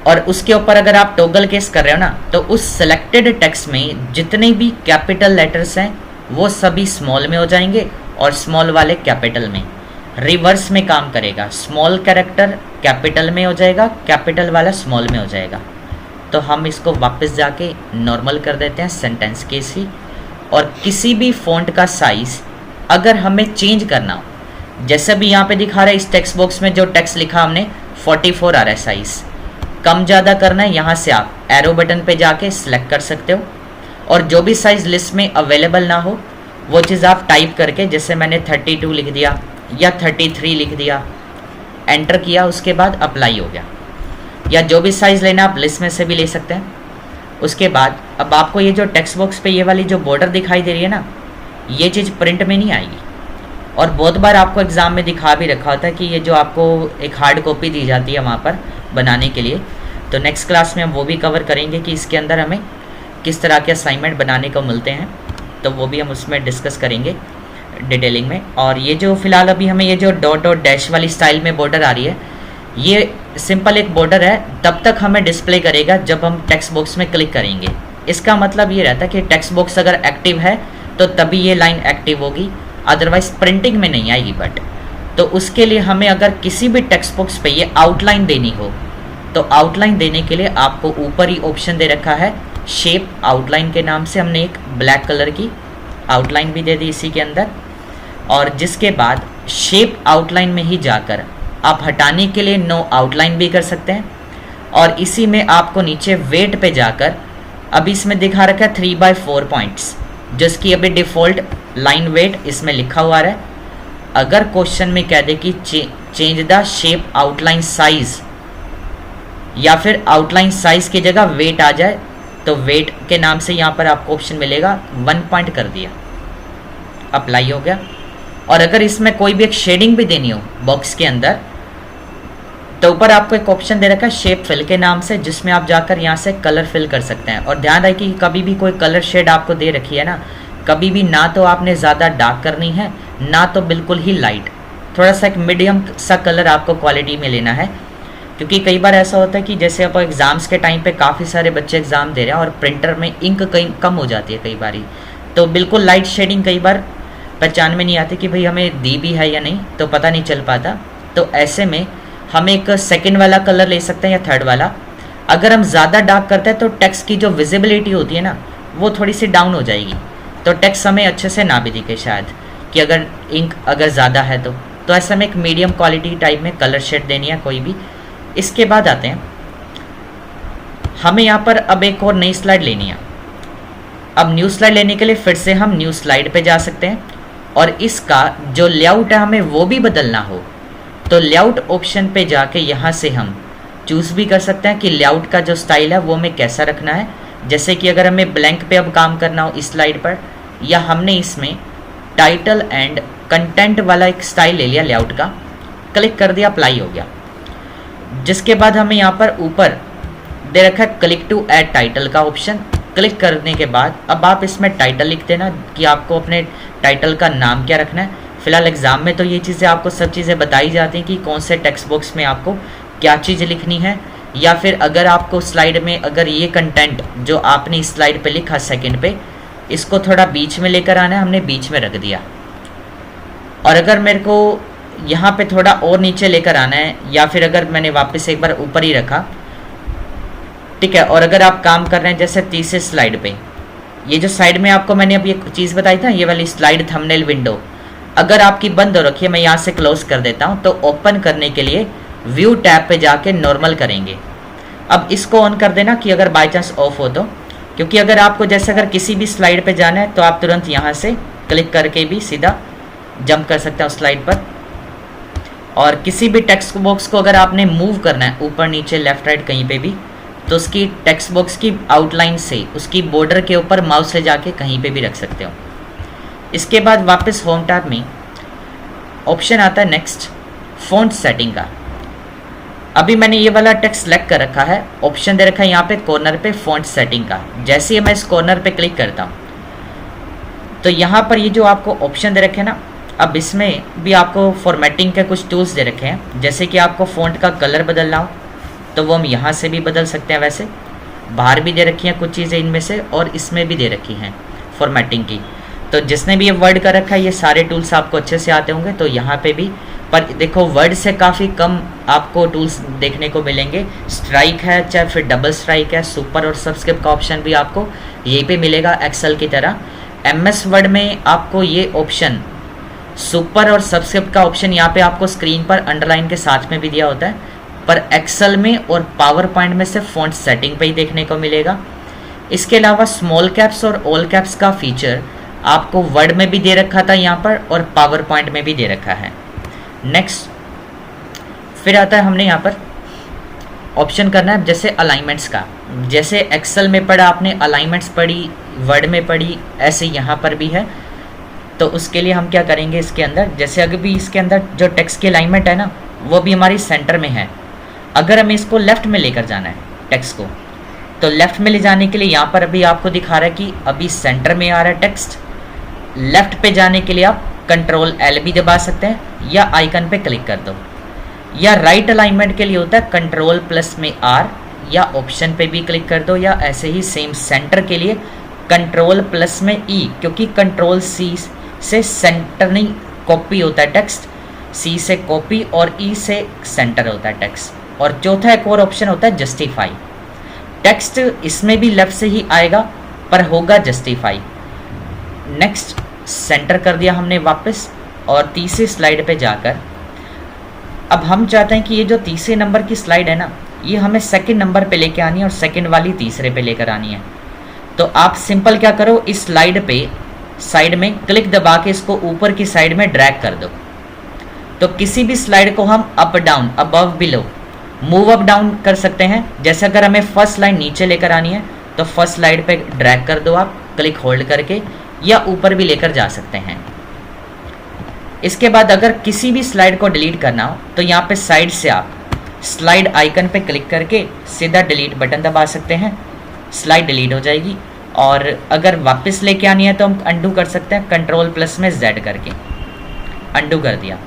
और उसके ऊपर अगर आप टॉगल केस कर रहे हो ना, तो उस सेलेक्टेड टेक्स्ट में जितने भी कैपिटल लेटर्स हैं वो सभी स्मॉल में हो जाएंगे और स्मॉल वाले कैपिटल में। रिवर्स में काम करेगा, स्मॉल कैरेक्टर कैपिटल में हो जाएगा, कैपिटल वाला स्मॉल में हो जाएगा। तो हम इसको वापस जाके नॉर्मल कर देते हैं सेंटेंस केस ही। और किसी भी फॉन्ट का साइज़ अगर हमें चेंज करना हो, जैसे भी यहाँ पे दिखा रहा है इस टेक्स्ट बॉक्स में जो टेक्स्ट लिखा हमने 44 आ रहा है साइज़, कम ज़्यादा करना है यहाँ से आप एरो बटन पे जाके सिलेक्ट कर सकते हो। और जो भी साइज़ लिस्ट में अवेलेबल ना हो वो चीज़ आप टाइप करके, जैसे मैंने 32 लिख दिया या 33 लिख दिया, एंटर किया, उसके बाद अप्लाई हो गया। या जो भी साइज़ लेना आप लिस्ट में से भी ले सकते हैं। उसके बाद अब आपको ये जो टेक्स्ट बॉक्स पे ये वाली जो बॉर्डर दिखाई दे रही है ना, ये चीज़ प्रिंट में नहीं आएगी। और बहुत बार आपको एग्ज़ाम में दिखा भी रखा होता है कि ये जो आपको एक हार्ड कॉपी दी जाती है वहाँ पर बनाने के लिए। तो नेक्स्ट क्लास में हम वो भी कवर करेंगे कि इसके अंदर हमें किस तरह के असाइनमेंट बनाने को मिलते हैं, तो वो भी हम उसमें डिस्कस करेंगे डिटेलिंग में। और ये जो फ़िलहाल अभी हमें ये जो डॉट और डैश वाली स्टाइल में बॉर्डर आ रही है, ये सिंपल एक बॉर्डर है, तब तक हमें डिस्प्ले करेगा जब हम टेक्स्ट बॉक्स में क्लिक करेंगे। इसका मतलब ये रहता है कि टेक्स्ट बॉक्स अगर एक्टिव है तो तभी ये लाइन एक्टिव होगी, अदरवाइज प्रिंटिंग में नहीं आएगी। बट तो उसके लिए हमें अगर किसी भी टेक्स्ट बॉक्स पे ये आउटलाइन देनी हो, तो आउटलाइन देने के लिए आपको ऊपर ही ऑप्शन दे रखा है शेप आउटलाइन के नाम से। हमने एक ब्लैक कलर की आउटलाइन भी दे दी इसी के अंदर। और जिसके बाद शेप आउटलाइन में ही जाकर आप हटाने के लिए नो आउटलाइन भी कर सकते हैं। और इसी में आपको नीचे वेट पे जाकर, अभी इसमें दिखा रखा है 3/4 पॉइंट्स, जिसकी अभी डिफ़ॉल्ट लाइन वेट इसमें लिखा हुआ है। अगर क्वेश्चन में कह दे कि change the shape outline size, या फिर आउटलाइन साइज की जगह वेट आ जाए, तो वेट के नाम से यहाँ पर आपको ऑप्शन मिलेगा 1 पॉइंट कर दिया, अप्लाई हो गया। और अगर इसमें कोई भी एक शेडिंग भी देनी हो बॉक्स के अंदर, तो ऊपर आपको एक ऑप्शन दे रखा है शेप फिल के नाम से, जिसमें आप जाकर यहाँ से कलर फिल कर सकते हैं। और ध्यान रखिए कि कभी भी कोई कलर शेड आपको दे रखी है ना, कभी भी ना तो आपने ज़्यादा डार्क करनी है ना तो बिल्कुल ही लाइट, थोड़ा सा एक मीडियम सा कलर आपको क्वालिटी में लेना है। क्योंकि कई बार ऐसा होता है कि जैसे आप एग्ज़ाम्स के टाइम पे काफ़ी सारे बच्चे एग्ज़ाम दे रहे हैं और प्रिंटर में इंक कहीं कम हो जाती है कई बार, तो बिल्कुल लाइट शेडिंग कई बार पहचान में नहीं आती कि भाई हमें दी भी है या नहीं, तो पता नहीं चल पाता। तो ऐसे में हम एक सेकंड वाला कलर ले सकते हैं या थर्ड वाला। अगर हम ज़्यादा डार्क करते हैं तो टेक्स्ट की जो विजिबिलिटी होती है ना वो थोड़ी सी डाउन हो जाएगी, तो टेक्स्ट हमें अच्छे से ना भी दिखे शायद, कि अगर इंक अगर ज़्यादा है तो ऐसा में एक मीडियम क्वालिटी टाइप में कलर शेड देनी है कोई भी। इसके बाद आते हैं हमें यहाँ पर अब एक और नई स्लाइड लेनी है। अब न्यू स्लाइड लेने के लिए फिर से हम न्यू स्लाइड पे जा सकते हैं और इसका जो लेआउट है हमें वो भी बदलना हो तो लेआउट ऑप्शन पे जाके यहाँ से हम चूज़ भी कर सकते हैं कि लेआउट का जो स्टाइल है वो हमें कैसा रखना है। जैसे कि अगर हमें ब्लैंक पे अब काम करना हो इस स्लाइड पर, या हमने इसमें टाइटल एंड कंटेंट वाला एक स्टाइल ले लिया लेआउट का, क्लिक कर दिया, अप्लाई हो गया। जिसके बाद हमें यहाँ पर ऊपर दे रखा है क्लिक टू ऐड टाइटल का ऑप्शन। क्लिक करने के बाद अब आप इसमें टाइटल लिख देना कि आपको अपने टाइटल का नाम क्या रखना है। फिलहाल एग्जाम में तो ये चीज़ें आपको सब चीज़ें बताई जाती हैं कि कौन से टेक्स्ट बॉक्स में आपको क्या चीज़ लिखनी है, या फिर अगर आपको स्लाइड में अगर ये कंटेंट जो आपने इस स्लाइड पे लिखा सेकंड पे, इसको थोड़ा बीच में लेकर आना है, हमने बीच में रख दिया। और अगर मेरे को यहाँ पे थोड़ा और नीचे लेकर आना है, या फिर अगर मैंने वापस एक बार ऊपर ही रखा, ठीक है। और अगर आप काम कर रहे हैं जैसे तीसरे स्लाइड पे, ये जो साइड में आपको मैंने अभी एक चीज़ बताई था, ये वाली स्लाइड थंबनेल विंडो अगर आपकी बंद हो रखी है, मैं यहाँ से क्लोज कर देता हूँ, तो ओपन करने के लिए व्यू टैब पे जाके नॉर्मल करेंगे। अब इसको ऑन कर देना कि अगर बाई चांस ऑफ हो तो, क्योंकि अगर आपको जैसे अगर किसी भी स्लाइड पे जाना है तो आप तुरंत यहाँ से क्लिक करके भी सीधा जंप कर सकते हैं उस स्लाइड पर। और किसी भी टेक्स्ट बॉक्स को अगर आपने मूव करना है ऊपर नीचे लेफ्ट राइट कहीं पे भी, तो उसकी टेक्स्ट बॉक्स की आउटलाइन से उसकी बॉर्डर के ऊपर माउस से जाके कहीं पे भी रख सकते हो। इसके बाद वापस होम टैब में ऑप्शन आता है नेक्स्ट फ़ॉन्ट सेटिंग का। अभी मैंने ये वाला टेक्स्ट सेलेक्ट कर रखा है, ऑप्शन दे रखा है यहाँ पे कॉर्नर पे फ़ॉन्ट सेटिंग का। जैसे ही मैं इस कॉर्नर पे क्लिक करता हूँ तो यहाँ पर ये जो आपको ऑप्शन दे रखे हैं ना, अब इसमें भी आपको फॉर्मेटिंग के कुछ टूल्स दे रखे हैं। जैसे कि आपको फ़ॉन्ट का कलर बदलना हो तो वो हम यहाँ से भी बदल सकते हैं। वैसे बाहर भी दे रखी हैं कुछ चीज़ें इनमें से, और इसमें भी दे रखी हैं फॉर्मेटिंग की। तो जिसने भी ये वर्ड कर रखा है ये सारे टूल्स आपको अच्छे से आते होंगे, तो यहाँ पे भी। पर देखो वर्ड से काफ़ी कम आपको टूल्स देखने को मिलेंगे। स्ट्राइक है, चाहे फिर डबल स्ट्राइक है, सुपर और सबस्क्रिप्ट का ऑप्शन भी आपको यहीं पे मिलेगा एक्सेल की तरह। MS वर्ड में आपको ये ऑप्शन सुपर और सबस्क्रिप्ट का ऑप्शन यहाँ पे आपको स्क्रीन पर अंडरलाइन के साथ में भी दिया होता है, पर एक्सेल में और पावर पॉइंट में से फ़ॉन्ट सेटिंग पे ही देखने को मिलेगा। इसके अलावा स्मॉल कैप्स और ऑल कैप्स का फीचर आपको वर्ड में भी दे रखा था यहाँ पर, और पावर पॉइंट में भी दे रखा है। नेक्स्ट फिर आता है हमने यहाँ पर ऑप्शन करना है जैसे अलाइनमेंट्स का। जैसे एक्सेल में पढ़ा आपने अलाइनमेंट्स पढ़ी, वर्ड में पढ़ी, ऐसे यहाँ पर भी है। तो उसके लिए हम क्या करेंगे, इसके अंदर जैसे अगर भी इसके अंदर जो टेक्स्ट की अलाइनमेंट है ना वो भी हमारी सेंटर में है। अगर हमें इसको लेफ़्ट में लेकर जाना है टेक्स्ट को, तो लेफ़्ट में ले जाने के लिए यहाँ पर अभी आपको दिखा रहा है कि अभी सेंटर में आ रहा है टेक्स्ट। लेफ़्ट पे जाने के लिए आप Ctrl+L भी दबा सकते हैं, या आइकन पे क्लिक कर दो। या राइट अलाइनमेंट के लिए होता है Ctrl+R, या ऑप्शन पे भी क्लिक कर दो, या ऐसे ही सेम सेंटर के लिए Ctrl+E, क्योंकि Ctrl+C से सेंटर नहीं कॉपी होता है टेक्स्ट, C से कॉपी और E से सेंटर होता है टेक्स्ट। और चौथा एक और ऑप्शन होता है जस्टिफाई। टेक्स्ट इसमें भी लेफ्ट से ही आएगा पर होगा जस्टिफाई। नेक्स्ट सेंटर कर दिया हमने वापस, और तीसरी स्लाइड पे जाकर अब हम चाहते हैं कि ये जो तीसरे नंबर की स्लाइड है ना, ये हमें सेकंड नंबर पे लेके आनी है और सेकंड वाली तीसरे पे लेकर आनी है। तो आप सिंपल क्या करो, इस स्लाइड पे साइड में क्लिक दबा के इसको ऊपर की साइड में ड्रैग कर दो। तो किसी भी स्लाइड को हम up down, above below, move up down कर सकते हैं। जैसे अगर हमें फर्स्ट लाइन नीचे लेकर आनी है तो फर्स्ट स्लाइड पे ड्रैग कर दो आप क्लिक होल्ड करके, या ऊपर भी लेकर जा सकते हैं। इसके बाद अगर किसी भी स्लाइड को डिलीट करना हो तो यहाँ पे साइड से आप स्लाइड आइकन पे क्लिक करके सीधा डिलीट बटन दबा सकते हैं, स्लाइड डिलीट हो जाएगी। और अगर वापस लेके आनी है तो हम अंडू कर सकते हैं, कंट्रोल प्लस में Z करके अंडू कर दिया।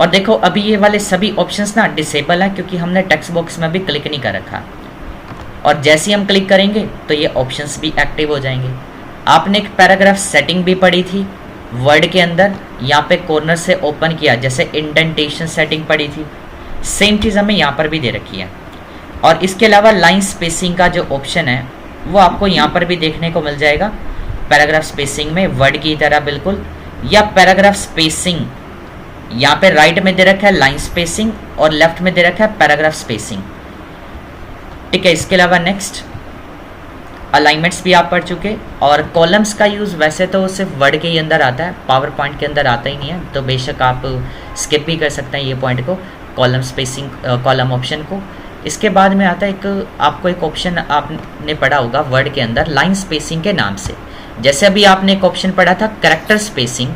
और देखो अभी ये वाले सभी ऑप्शंस ना डिसेबल हैं क्योंकि हमने टेक्स्ट बॉक्स में भी क्लिक नहीं कर रखा। और जैसे ही हम क्लिक करेंगे तो ये ऑप्शंस भी एक्टिव हो जाएंगे। आपने एक पैराग्राफ सेटिंग भी पढ़ी थी वर्ड के अंदर, यहाँ पे कॉर्नर से ओपन किया, जैसे इंडेंटेशन सेटिंग पढ़ी थी, सेम चीज़ हमें यहाँ पर भी दे रखी है। और इसके अलावा लाइन स्पेसिंग का जो ऑप्शन है वो आपको यहाँ पर भी देखने को मिल जाएगा, पैराग्राफ स्पेसिंग में वर्ड की तरह बिल्कुल, या पैराग्राफ स्पेसिंग यहाँ पे राइट में दे रखा है लाइन स्पेसिंग और लेफ्ट में दे रखा है पैराग्राफ स्पेसिंग। ठीक है, इसके अलावा नेक्स्ट अलाइनमेंट्स भी आप पढ़ चुके। और कॉलम्स का यूज़ वैसे तो सिर्फ वर्ड के ही अंदर आता है, पावर पॉइंट के अंदर आता ही नहीं है, तो बेशक आप स्किप भी कर सकते हैं ये पॉइंट को, कॉलम स्पेसिंग कॉलम ऑप्शन को। इसके बाद में आता है एक आपको एक ऑप्शन आपने पढ़ा होगा वर्ड के अंदर लाइन स्पेसिंग के नाम से, जैसे अभी आपने एक ऑप्शन पढ़ा था कैरेक्टर स्पेसिंग,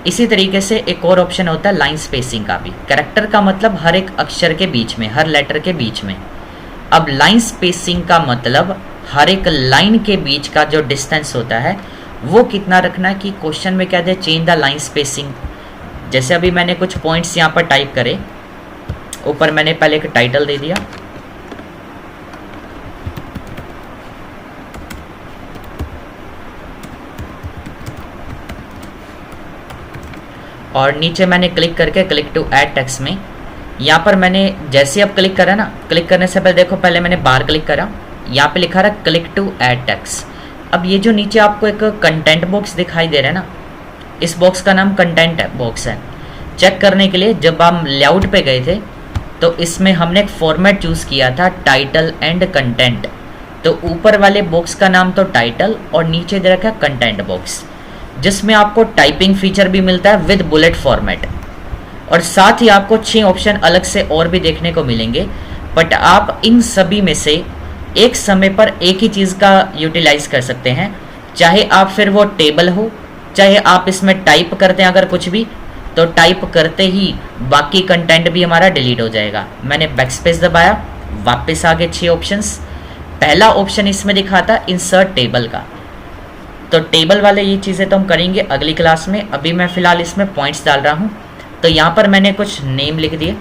इसी तरीके से एक और ऑप्शन होता है लाइन स्पेसिंग का भी। कैरेक्टर का मतलब हर एक अक्षर के बीच में, हर लेटर के बीच में। अब लाइन स्पेसिंग का मतलब हर एक लाइन के बीच का जो डिस्टेंस होता है वो कितना रखना है, कि क्वेश्चन में कहते हैं चेंज द लाइन स्पेसिंग। जैसे अभी मैंने कुछ पॉइंट्स यहाँ पर टाइप करे, ऊपर मैंने पहले एक टाइटल दे दिया, और नीचे मैंने क्लिक करके क्लिक टू ऐड टेक्स्ट में, यहाँ पर मैंने जैसे अब क्लिक करा ना, क्लिक करने से पहले देखो पहले मैंने बार क्लिक करा, यहाँ पे लिखा रहा क्लिक टू ऐड टेक्स्ट। अब ये जो नीचे आपको एक कंटेंट बॉक्स दिखाई दे रहा है ना, इस बॉक्स का नाम कंटेंट बॉक्स है। चेक करने के लिए जब हम लेआउट पे गए थे तो इसमें हमने एक फॉर्मेट चूज़ किया था टाइटल एंड कंटेंट, तो ऊपर वाले बॉक्स का नाम तो टाइटल और नीचे दे रखा है कंटेंट बॉक्स, जिसमें आपको टाइपिंग फीचर भी मिलता है विद बुलेट फॉर्मेट, और साथ ही आपको 6 ऑप्शन अलग से और भी देखने को मिलेंगे। बट आप इन सभी में से एक समय पर एक ही चीज़ का यूटिलाइज कर सकते हैं, चाहे आप फिर वो टेबल हो, चाहे आप इसमें टाइप करते हैं अगर कुछ भी, तो टाइप करते ही बाकी कंटेंट भी हमारा डिलीट हो जाएगा। मैंने बैकस्पेस दबाया, वापस आगे 6 ऑप्शंस। पहला ऑप्शन इसमें दिखा था इंसर्ट टेबल का, तो टेबल वाले ये चीज़ें तो हम करेंगे अगली क्लास में। अभी मैं फ़िलहाल इसमें पॉइंट्स डाल रहा हूँ, तो यहाँ पर मैंने कुछ नेम लिख दिए,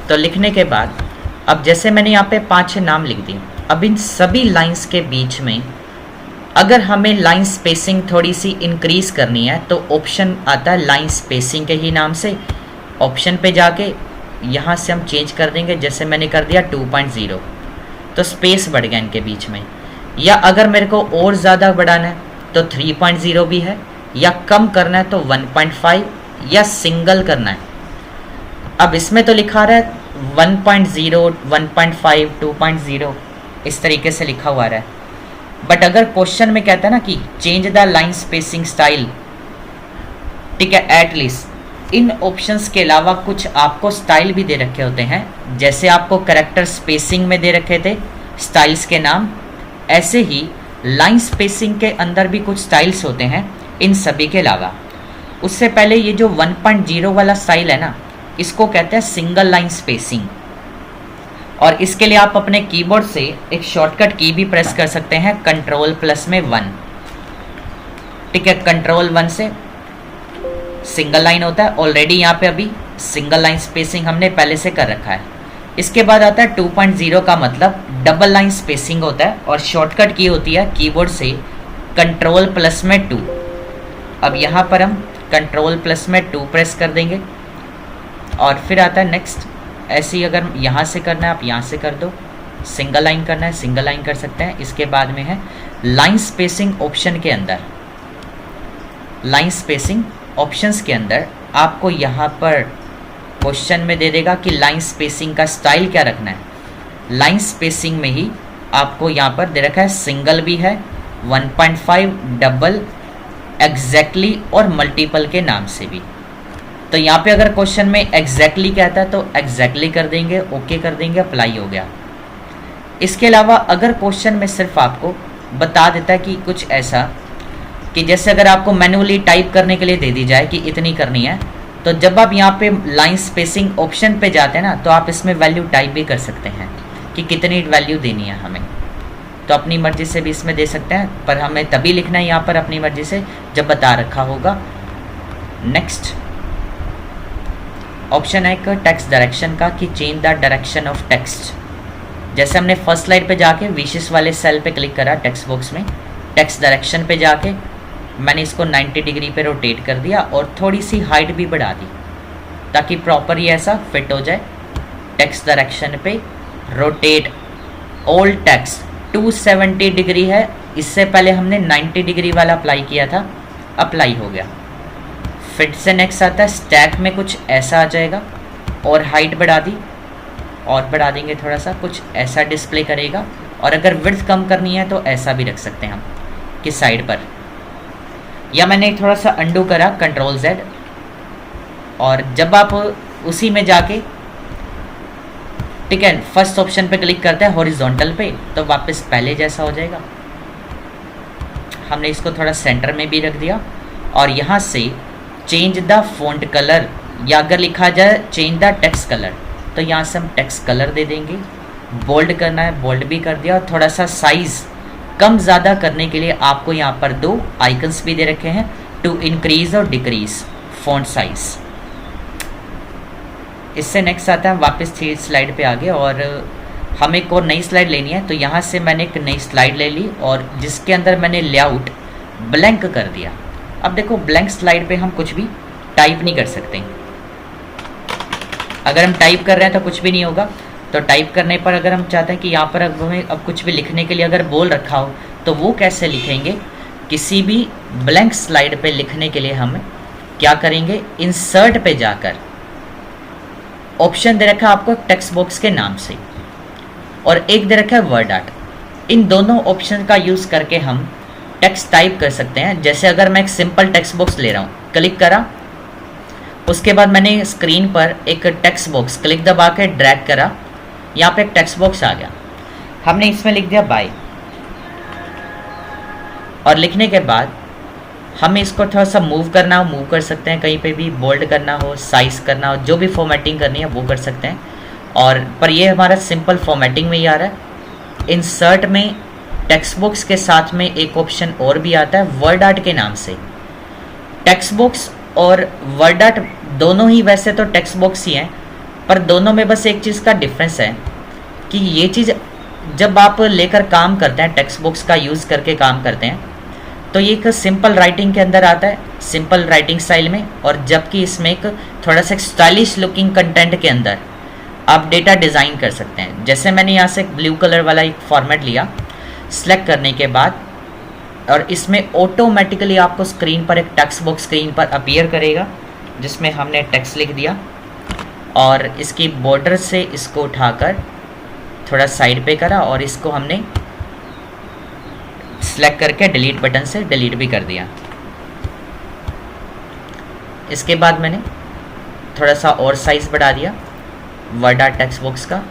तो लिखने के बाद अब जैसे मैंने यहाँ पे 5-6 नाम लिख दिए। अब इन सभी लाइंस के बीच में अगर हमें लाइन स्पेसिंग थोड़ी सी इंक्रीज करनी है तो ऑप्शन आता है लाइन स्पेसिंग के ही नाम से, ऑप्शन पे जाके यहाँ से हम चेंज कर देंगे, जैसे मैंने कर दिया 2.0, तो स्पेस बढ़ गया इनके बीच में। या अगर मेरे को और ज़्यादा बढ़ाना है तो 3.0 भी है, या कम करना है तो 1.5, या सिंगल करना है। अब इसमें तो लिखा रहा है 1.0, 1.5, 2.0 इस तरीके से लिखा हुआ रहा है। बट अगर क्वेश्चन में कहता है ना कि change the line spacing style, ठीक है, एटलीस्ट इन ऑप्शंस के अलावा कुछ आपको स्टाइल भी दे रखे होते हैं, जैसे आपको कैरेक्टर स्पेसिंग में दे रखे थे स्टाइल्स के नाम, ऐसे ही लाइन स्पेसिंग के अंदर भी कुछ स्टाइल्स होते हैं इन सभी के अलावा। उससे पहले ये जो 1.0 वाला स्टाइल है ना, इसको कहते हैं सिंगल लाइन स्पेसिंग, और इसके लिए आप अपने कीबोर्ड से एक शॉर्टकट की भी प्रेस कर सकते हैं, कंट्रोल प्लस में 1, ठीक है, कंट्रोल 1 से सिंगल लाइन होता है। ऑलरेडी यहाँ पे अभी सिंगल लाइन स्पेसिंग हमने पहले से कर रखा है। इसके बाद आता है 2.0 का मतलब डबल लाइन स्पेसिंग होता है, और शॉर्टकट की होती है कीबोर्ड से कंट्रोल प्लस में 2। अब यहाँ पर हम कंट्रोल प्लस में 2 प्रेस कर देंगे, और फिर आता है नेक्स्ट। ऐसे ही अगर यहाँ से करना है आप यहाँ से कर दो, सिंगल लाइन करना है सिंगल लाइन कर सकते हैं। इसके बाद में है लाइन स्पेसिंग ऑप्शन के अंदर, लाइन स्पेसिंग ऑप्शंस के अंदर आपको यहाँ पर क्वेश्चन में दे देगा कि लाइन स्पेसिंग का स्टाइल क्या रखना है। लाइन स्पेसिंग में ही आपको यहाँ पर दे रखा है सिंगल भी है, 1.5, डबल, एग्जैक्टली और मल्टीपल के नाम से भी। तो यहाँ पे अगर क्वेश्चन में एग्जैक्टली कहता है तो एग्जैक्टली कर देंगे, ओके कर देंगे, अप्लाई हो गया। इसके अलावा अगर क्वेश्चन में सिर्फ आपको बता देता है कि कुछ ऐसा कि जैसे अगर आपको मैनुअली टाइप करने के लिए दे दी जाए कि इतनी करनी है, तो जब आप यहाँ पे लाइन स्पेसिंग ऑप्शन पे जाते हैं ना, तो आप इसमें वैल्यू टाइप भी कर सकते हैं कि कितनी वैल्यू देनी है हमें। तो अपनी मर्ज़ी से भी इसमें दे सकते हैं, पर हमें तभी लिखना है यहाँ पर अपनी मर्ज़ी से जब बता रखा होगा। नेक्स्ट ऑप्शन है एक टेक्स्ट डायरेक्शन का कि change the direction of text. जैसे हमने फर्स्ट स्लाइड पे जाके विशेष वाले सेल पे क्लिक करा टेक्स्ट बॉक्स में, टेक्स्ट डायरेक्शन पे जाके मैंने इसको 90 डिग्री पे रोटेट कर दिया और थोड़ी सी हाइट भी बढ़ा दी ताकि प्रॉपर ये ऐसा फिट हो जाए। टेक्स्ट डायरेक्शन पे रोटेट ऑल टेक्स्ट 270 डिग्री है, इससे पहले हमने 90 डिग्री वाला अप्लाई किया था, अप्लाई हो गया। फिर से नेक्स्ट आता है स्टैक में कुछ ऐसा आ जाएगा और हाइट बढ़ा दी और बढ़ा देंगे थोड़ा सा, कुछ ऐसा डिस्प्ले करेगा। और अगर विड्थ कम करनी है तो ऐसा भी रख सकते हैं हम कि साइड पर, या मैंने थोड़ा सा अंडू करा कंट्रोल Z, और जब आप उसी में जाके ठीक है फर्स्ट ऑप्शन पे क्लिक करते हैं हॉरिजॉन्टल पे, तो वापस पहले जैसा हो जाएगा। हमने इसको थोड़ा सेंटर में भी रख दिया और यहाँ से चेंज द फॉन्ट कलर, या अगर लिखा जाए चेंज द टेक्स्ट कलर, तो यहाँ से हम टेक्स्ट कलर दे देंगे। बोल्ड करना है बोल्ड भी कर दिया, और थोड़ा सा साइज़ कम ज़्यादा करने के लिए आपको यहाँ पर दो आइकन्स भी दे रखे हैं, टू इंक्रीज और डिक्रीज फॉन्ट साइज। इससे नेक्स्ट आता है वापस 3 स्लाइड पे आगे, और हमें एक और नई स्लाइड लेनी है। तो यहाँ से मैंने एक नई स्लाइड ले ली और जिसके अंदर मैंने लेआउट ब्लैंक कर दिया। अब देखो ब्लैंक स्लाइड पे हम कुछ भी टाइप नहीं कर सकते। अगर हम टाइप कर रहे हैं तो कुछ भी नहीं होगा। तो टाइप करने पर अगर हम चाहते हैं कि यहाँ पर हमें अब कुछ भी लिखने के लिए अगर बोल रखा हो तो वो कैसे लिखेंगे, किसी भी ब्लैंक स्लाइड पे लिखने के लिए हम क्या करेंगे, इंसर्ट पे जाकर ऑप्शन दे रखा है आपको टेक्स्ट बॉक्स के नाम से, और एक दे रखा है वर्ड आर्ट। इन दोनों ऑप्शन का यूज़ करके हम टेक्स्ट टाइप कर सकते हैं। जैसे अगर मैं एक सिंपल टेक्स्ट बॉक्स ले रहा हूँ, क्लिक करा, उसके बाद मैंने स्क्रीन पर एक टेक्स्ट बॉक्स क्लिक दबा के ड्रैग करा, यहाँ पे एक टेक्स्ट बॉक्स आ गया। हमने इसमें लिख दिया बाय, और लिखने के बाद हमें इसको थोड़ा सा मूव करना हो मूव कर सकते हैं, कहीं पे भी बोल्ड करना हो, साइज करना हो, जो भी फॉर्मेटिंग करनी है वो कर सकते हैं। और पर ये हमारा सिंपल फॉर्मेटिंग में ही आ रहा है। इंसर्ट में टेक्स्ट बॉक्स के साथ में एक ऑप्शन और भी आता है वर्ड आर्ट के नाम से। टेक्स्ट बॉक्स और वर्ड आर्ट दोनों ही वैसे तो टेक्स्ट बॉक्स ही हैं, पर दोनों में बस एक चीज़ का डिफरेंस है कि ये चीज़ जब आप लेकर काम करते हैं, टेक्स्ट बॉक्स का यूज़ करके काम करते हैं, तो ये एक सिंपल राइटिंग के अंदर आता है, सिंपल राइटिंग स्टाइल में, और जबकि इसमें एक थोड़ा सा स्टाइलिश लुकिंग कंटेंट के अंदर आप डेटा डिज़ाइन कर सकते हैं। जैसे मैंने यहाँ से ब्लू कलर वाला एक फॉर्मेट लिया, सेलेक्ट करने के बाद, और इसमें ऑटोमेटिकली आपको स्क्रीन पर एक टेक्स्ट बॉक्स स्क्रीन पर अपीयर करेगा जिसमें हमने टेक्स्ट लिख दिया, और इसकी बॉर्डर से इसको उठाकर थोड़ा साइड पे करा और इसको हमने सेलेक्ट करके डिलीट बटन से डिलीट भी कर दिया। इसके बाद मैंने थोड़ा सा और साइज बढ़ा दिया वर्ड आर्ट टेक्स्ट बॉक्स का,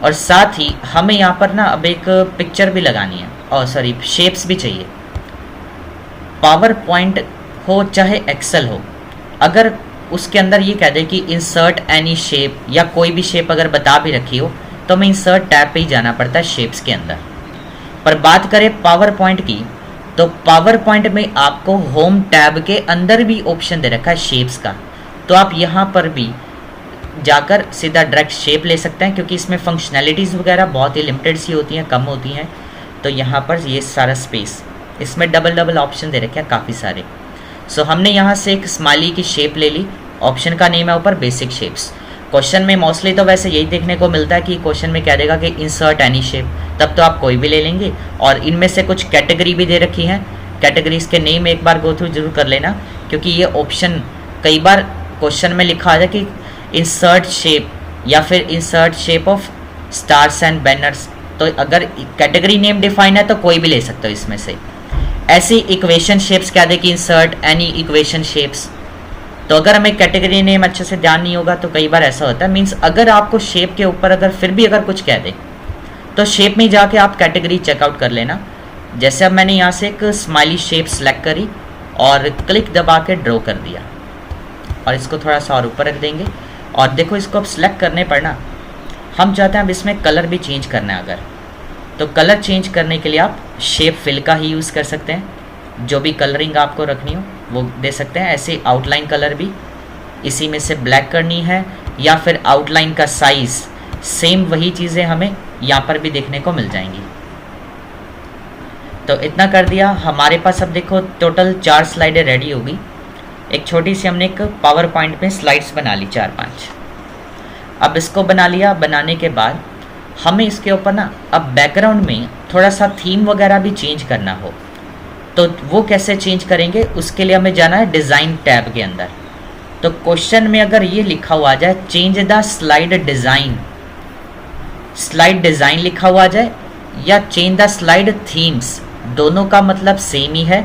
और साथ ही हमें यहाँ पर ना अब एक पिक्चर भी लगानी है, और सॉरी शेप्स भी चाहिए। पावर पॉइंट हो चाहे एक्सेल हो, अगर उसके अंदर ये कह दे कि इंसर्ट एनी शेप, या कोई भी शेप अगर बता भी रखी हो, तो हमें इंसर्ट टैब पे ही जाना पड़ता है शेप्स के अंदर। पर बात करें पावर पॉइंट की, तो पावर पॉइंट में आपको होम टैब के अंदर भी ऑप्शन दे रखा है शेप्स का, तो आप यहाँ पर भी जाकर सीधा डायरेक्ट शेप ले सकते हैं, क्योंकि इसमें फंक्शनैलिटीज़ वगैरह बहुत ही लिमिटेड सी होती हैं, कम होती हैं। तो यहाँ पर ये सारा स्पेस, इसमें डबल ऑप्शन दे रखे हैं काफ़ी सारे। सो हमने यहाँ से एक स्माइली की शेप ले ली, ऑप्शन का नेम है ऊपर बेसिक शेप्स। क्वेश्चन में मोस्टली तो वैसे यही देखने को मिलता है कि क्वेश्चन में कह देगा कि इंसर्ट एनी शेप, तब तो आप कोई भी ले लेंगे। और इनमें से कुछ कैटेगरी भी दे रखी हैं, कैटेगरीज के नेम एक बार गो थ्रू जरूर कर लेना, क्योंकि ये ऑप्शन कई बार क्वेश्चन में लिखा आ जाए कि इंसर्ट शेप या फिर insert shape of stars and banners, तो अगर कैटेगरी नेम डिफाइन है तो कोई भी ले सकते हो इसमें से। ऐसी इक्वेशन शेप्स क्या दे कि इंसर्ट एनी इक्वेशन शेप्स, तो अगर हमें कैटेगरी नेम अच्छे से ध्यान नहीं होगा तो कई बार ऐसा होता है, मीन्स अगर आपको शेप के ऊपर अगर फिर भी अगर कुछ कह दे तो शेप में जाके आप कैटेगरी चेकआउट कर लेना। जैसे अब मैंने यहाँ से एक स्माइली शेप सेलेक्ट करी और क्लिक दबा के ड्रॉ कर दिया, और इसको थोड़ा सा और ऊपर रख देंगे। और देखो इसको अब सिलेक्ट करने पर ना हम चाहते हैं अब इसमें कलर भी चेंज करना है अगर, तो कलर चेंज करने के लिए आप शेप फिल का ही यूज़ कर सकते हैं। जो भी कलरिंग आपको रखनी हो वो दे सकते हैं। ऐसे आउटलाइन कलर भी इसी में से ब्लैक करनी है, या फिर आउटलाइन का साइज़ सेम वही चीज़ें हमें यहाँ पर भी देखने को मिल जाएंगी। तो इतना कर दिया। हमारे पास अब देखो टोटल 4 स्लाइडें रेडी होगी। एक छोटी सी हमने एक पावर पॉइंट में स्लाइड्स बना ली 4-5। अब इसको बना लिया। बनाने के बाद हमें इसके ऊपर ना अब बैकग्राउंड में थोड़ा सा थीम वगैरह भी चेंज करना हो, तो वो कैसे चेंज करेंगे, उसके लिए हमें जाना है डिज़ाइन टैब के अंदर। तो क्वेश्चन में अगर ये लिखा हुआ आ जाए change the slide design, slide design लिखा हुआ आ जाए, या चेंज द स्लाइड थीम्स, दोनों का मतलब सेम ही है।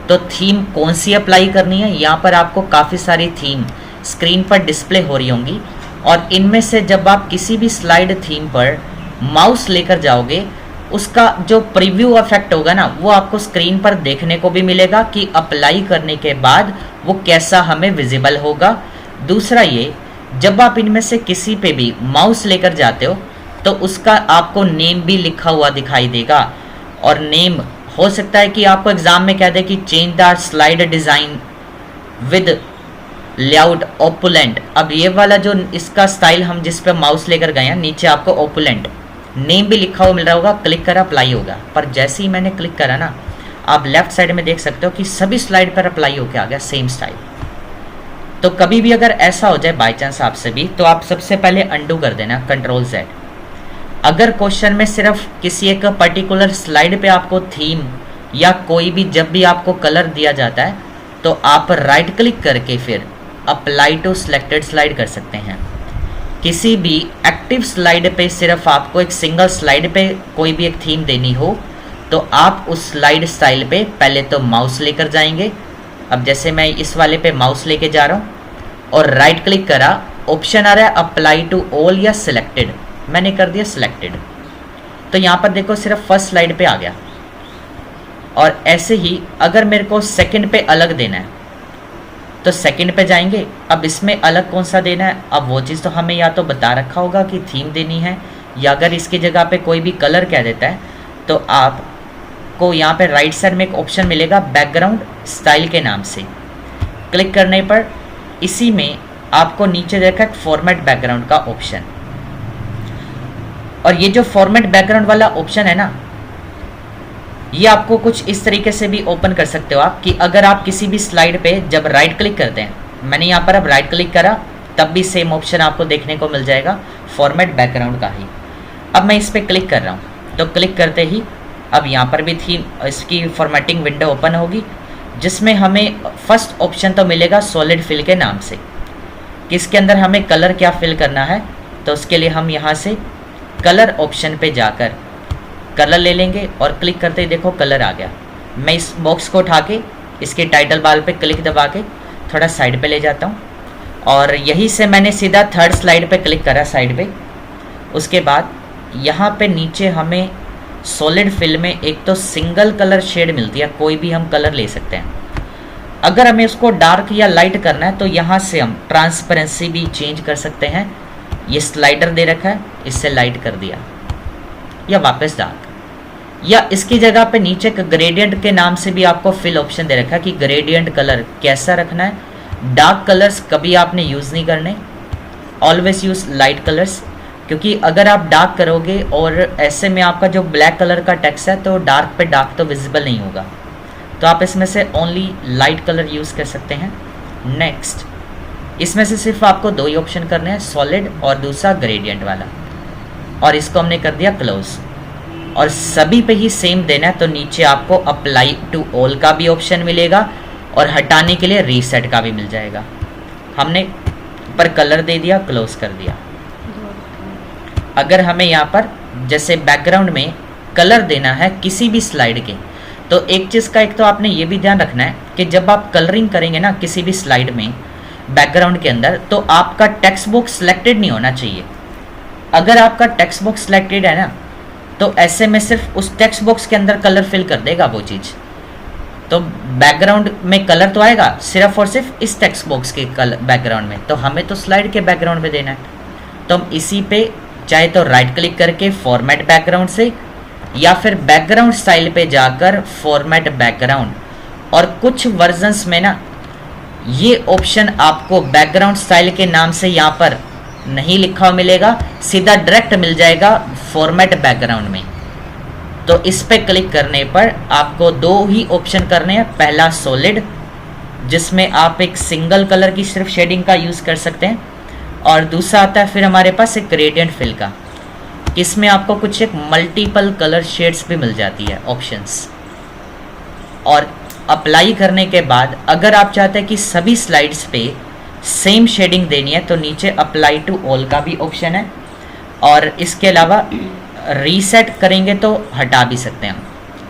तो थीम कौन सी अप्लाई करनी है, यहाँ पर आपको काफ़ी सारी थीम स्क्रीन पर डिस्प्ले हो रही होंगी, और इनमें से जब आप किसी भी स्लाइड थीम पर माउस लेकर जाओगे उसका जो प्रीव्यू इफेक्ट होगा ना वो आपको स्क्रीन पर देखने को भी मिलेगा कि अप्लाई करने के बाद वो कैसा हमें विजिबल होगा। दूसरा ये, जब आप इनमें से किसी पे भी माउस लेकर जाते हो तो उसका आपको नेम भी लिखा हुआ दिखाई देगा, और नेम हो सकता है कि आपको एग्जाम में कह दे कि change the slide design with layout opulent. अब ये वाला जो इसका स्टाइल हम जिस पे माउस लेकर गए हैं, नीचे आपको ओपुलेंट नेम भी लिखा हुआ मिल रहा होगा, क्लिक करा अप्लाई होगा। पर जैसे ही मैंने क्लिक करा ना, आप लेफ्ट साइड में देख सकते हो कि सभी स्लाइड पर अप्लाई होके आ गया सेम स्टाइल। तो कभी भी अगर ऐसा हो जाए बाई चांस आपसे भी, तो आप सबसे पहले अंडू कर देना Ctrl+Z। अगर क्वेश्चन में सिर्फ किसी एक पर्टिकुलर स्लाइड पे आपको थीम या कोई भी जब भी आपको कलर दिया जाता है तो आप राइट क्लिक करके फिर अप्लाई टू सिलेक्टेड स्लाइड कर सकते हैं। किसी भी एक्टिव स्लाइड पे सिर्फ आपको एक सिंगल स्लाइड पे कोई भी एक थीम देनी हो तो आप उस स्लाइड स्टाइल पे पहले तो माउस लेकर जाएंगे। अब जैसे मैं इस वाले पे माउस लेके जा रहा हूँ और राइट क्लिक करा, ऑप्शन आ रहा है अप्लाई टू ऑल या सिलेक्टेड, मैंने कर दिया सिलेक्टेड। तो यहाँ पर देखो सिर्फ फर्स्ट स्लाइड पे आ गया। और ऐसे ही अगर मेरे को सेकंड पे अलग देना है तो सेकंड पे जाएंगे। अब इसमें अलग कौन सा देना है, अब वो चीज़ तो हमें या तो बता रखा होगा कि थीम देनी है, या अगर इसकी जगह पे कोई भी कलर कह देता है तो आपको यहाँ पे राइट साइड में एक ऑप्शन मिलेगा बैकग्राउंड स्टाइल के नाम से। क्लिक करने पर इसी में आपको नीचे देखा एक फॉर्मेट बैकग्राउंड का ऑप्शन, और ये जो फॉर्मेट बैकग्राउंड वाला ऑप्शन है ना, ये आपको कुछ इस तरीके से भी ओपन कर सकते हो आप कि अगर आप किसी भी स्लाइड पे जब राइट क्लिक करते हैं, मैंने यहाँ पर अब राइट क्लिक करा तब भी सेम ऑप्शन आपको देखने को मिल जाएगा फॉर्मेट बैकग्राउंड का ही। अब मैं इस पर क्लिक कर रहा हूँ तो क्लिक करते ही अब यहाँ पर भी थी इसकी फॉर्मेटिंग विंडो ओपन होगी, जिसमें हमें फर्स्ट ऑप्शन तो मिलेगा सॉलिड फिल के नाम से कि इसके अंदर हमें कलर क्या फिल करना है। तो उसके लिए हम यहाँ से कलर ऑप्शन पे जाकर कलर ले लेंगे और क्लिक करते ही देखो कलर आ गया। मैं इस बॉक्स को उठा के इसके टाइटल बार पे क्लिक दबा के थोड़ा साइड पे ले जाता हूँ, और यहीं से मैंने सीधा थर्ड स्लाइड पे क्लिक करा साइड पे। उसके बाद यहाँ पे नीचे हमें सॉलिड फिल में एक तो सिंगल कलर शेड मिलती है, कोई भी हम कलर ले सकते हैं। अगर हमें उसको डार्क या लाइट करना है तो यहाँ से हम ट्रांसपेरेंसी भी चेंज कर सकते हैं। ये स्लाइडर दे रखा है, इससे लाइट कर दिया या वापस डार्क, या इसकी जगह पे नीचे ग्रेडियंट के नाम से भी आपको फिल ऑप्शन दे रखा है कि ग्रेडियंट कलर कैसा रखना है। डार्क कलर्स कभी आपने यूज़ नहीं करने, ऑलवेज यूज़ लाइट कलर्स, क्योंकि अगर आप डार्क करोगे और ऐसे में आपका जो ब्लैक कलर का टेक्स्ट है तो डार्क पे डार्क तो विजिबल नहीं होगा। तो आप इसमें से ओनली लाइट कलर यूज़ कर सकते हैं। नेक्स्ट, इसमें से सिर्फ आपको दो ही ऑप्शन करने हैं, सॉलिड और दूसरा ग्रेडियंट वाला, और इसको हमने कर दिया क्लोज। और सभी पे ही सेम देना है तो नीचे आपको अप्लाई टू ऑल का भी ऑप्शन मिलेगा और हटाने के लिए रीसेट का भी मिल जाएगा। हमने पर कलर दे दिया, क्लोज कर दिया। अगर हमें यहाँ पर जैसे बैकग्राउंड में कलर देना है किसी भी स्लाइड के, तो एक चीज़ का एक तो आपने ये भी ध्यान रखना है कि जब आप कलरिंग करेंगे ना किसी भी स्लाइड में बैकग्राउंड के अंदर, तो आपका टेक्स्ट बॉक्स सिलेक्टेड नहीं होना चाहिए। अगर आपका टेक्स्ट बॉक्स सिलेक्टेड है ना तो ऐसे में सिर्फ उस टेक्स्ट बॉक्स के अंदर कलर फिल कर देगा वो चीज़। तो बैकग्राउंड में कलर तो आएगा सिर्फ और सिर्फ इस टेक्स्ट बॉक्स के बैकग्राउंड में, तो हमें तो स्लाइड के बैकग्राउंड में देना है। तो हम इसी पे चाहे तो राइट क्लिक करके फॉर्मेट बैकग्राउंड से, या फिर बैकग्राउंड स्टाइल पे जाकर फॉर्मेट बैकग्राउंड, और कुछ वर्जन्स में ना ये ऑप्शन आपको बैकग्राउंड स्टाइल के नाम से यहाँ पर नहीं लिखा हुआ मिलेगा, सीधा डायरेक्ट मिल जाएगा फॉर्मेट बैकग्राउंड में। तो इस पे क्लिक करने पर आपको दो ही ऑप्शन करने हैं। पहला सॉलिड, जिसमें आप एक सिंगल कलर की सिर्फ शेडिंग का यूज़ कर सकते हैं, और दूसरा आता है फिर हमारे पास एक ग्रेडियंट फिल का, इसमें आपको कुछ एक मल्टीपल कलर शेड्स भी मिल जाती है ऑप्शंस। और अप्लाई करने के बाद अगर आप चाहते हैं कि सभी स्लाइड्स पे सेम शेडिंग देनी है तो नीचे अप्लाई टू ऑल का भी ऑप्शन है, और इसके अलावा रीसेट करेंगे तो हटा भी सकते हैं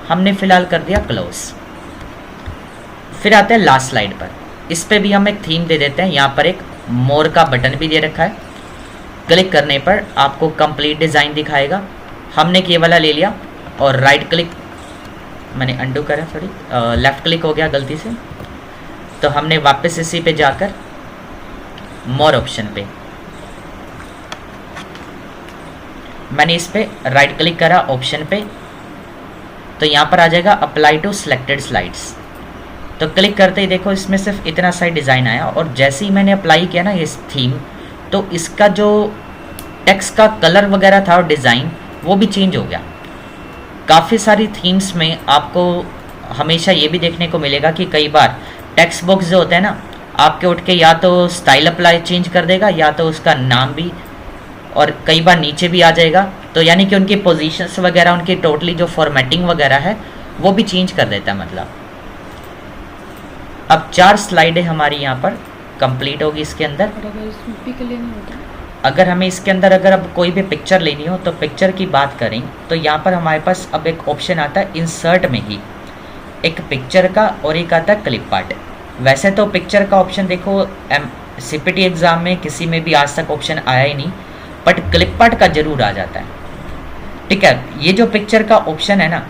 हमने फ़िलहाल कर दिया क्लोज। फिर आते हैं लास्ट स्लाइड पर, इस पे भी हम एक थीम दे देते हैं। यहाँ पर एक मोर का बटन भी दे रखा है, क्लिक करने पर आपको कंप्लीट डिज़ाइन दिखाएगा। हमने ये वाला ले लिया और राइट क्लिक, मैंने अंडू करा सॉरी, लेफ़्ट क्लिक हो गया गलती से, तो हमने वापस इसी पे जाकर मोर ऑप्शन पे मैंने इस पे राइट क्लिक करा ऑप्शन पे, तो यहाँ पर आ जाएगा अप्लाई टू सिलेक्टेड स्लाइड्स। तो क्लिक करते ही देखो इसमें सिर्फ इतना सा डिज़ाइन आया, और जैसे ही मैंने अप्लाई किया ना इस थीम, तो इसका जो टेक्स्ट का कलर वगैरह था और डिज़ाइन वो भी चेंज हो गया। काफ़ी सारी थीम्स में आपको हमेशा ये भी देखने को मिलेगा कि कई बार टेक्स्ट बॉक्स जो होता है ना, आपके उठ के या तो स्टाइल अप्लाई चेंज कर देगा या तो उसका नाम भी, और कई बार नीचे भी आ जाएगा। तो यानी कि उनकी पोजीशंस वगैरह, उनकी टोटली जो फॉर्मेटिंग वगैरह है वो भी चेंज कर देता है मतलब। अब 4 स्लाइडें हमारी यहाँ पर कंप्लीट होगी इसके अंदर। अगर हमें इसके अंदर अगर अब कोई भी पिक्चर लेनी हो तो पिक्चर की बात करें तो यहाँ पर हमारे पास अब एक ऑप्शन आता है इंसर्ट में ही, एक पिक्चर का और एक आता है क्लिप आर्ट। वैसे तो पिक्चर का ऑप्शन देखो CPT एग्ज़ाम में किसी में भी आज तक ऑप्शन आया ही नहीं, बट क्लिप आर्ट का जरूर आ जाता है। ठीक है, ये जो पिक्चर का ऑप्शन है ना,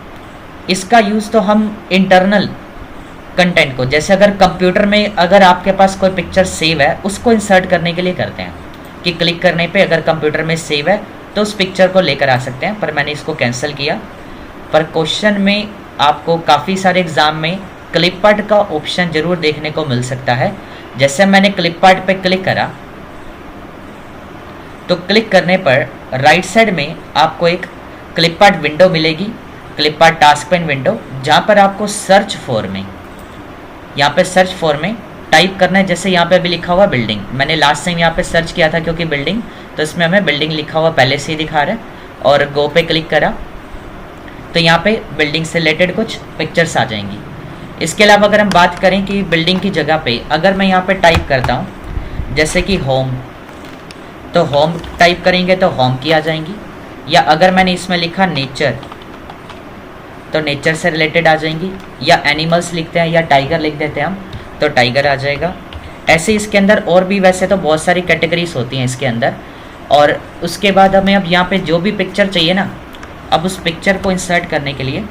इसका यूज़ तो हम इंटरनल कंटेंट को, जैसे अगर कंप्यूटर में अगर आपके पास कोई पिक्चर सेव है उसको इंसर्ट करने के लिए करते हैं कि क्लिक करने पे अगर कंप्यूटर में सेव है तो उस पिक्चर को लेकर आ सकते हैं, पर मैंने इसको कैंसिल किया। पर क्वेश्चन में आपको काफ़ी सारे एग्ज़ाम में क्लिप आर्ट का ऑप्शन जरूर देखने को मिल सकता है। जैसे मैंने क्लिप आर्ट पे क्लिक करा तो क्लिक करने पर राइट साइड में आपको एक क्लिप आर्ट विंडो मिलेगी, clip art task pen window, जहाँ पर आपको सर्च फॉर में, यहाँ पे सर्च फॉर में टाइप करना है। जैसे यहाँ पे भी लिखा हुआ बिल्डिंग, मैंने लास्ट टाइम यहाँ पे सर्च किया था क्योंकि बिल्डिंग, तो इसमें हमें बिल्डिंग लिखा हुआ पहले से ही दिखा रहा है, और गो पे क्लिक करा तो यहाँ पे बिल्डिंग से रिलेटेड कुछ पिक्चर्स आ जाएंगी। इसके अलावा अगर हम बात करें कि बिल्डिंग की जगह पे अगर मैं यहाँ पे टाइप करता हूँ जैसे कि होम, तो होम टाइप करेंगे तो होम की आ जाएंगी, या अगर मैंने इसमें लिखा नेचर तो नेचर से रिलेटेड आ जाएंगी, या एनिमल्स लिखते हैं या टाइगर लिख देते हैं हम तो टाइगर आ जाएगा। ऐसे इसके अंदर और भी वैसे तो बहुत सारी कैटेगरीज होती हैं इसके अंदर। और उसके बाद हमें अब यहाँ पे जो भी पिक्चर चाहिए ना, अब उस पिक्चर को इंसर्ट करने के लिए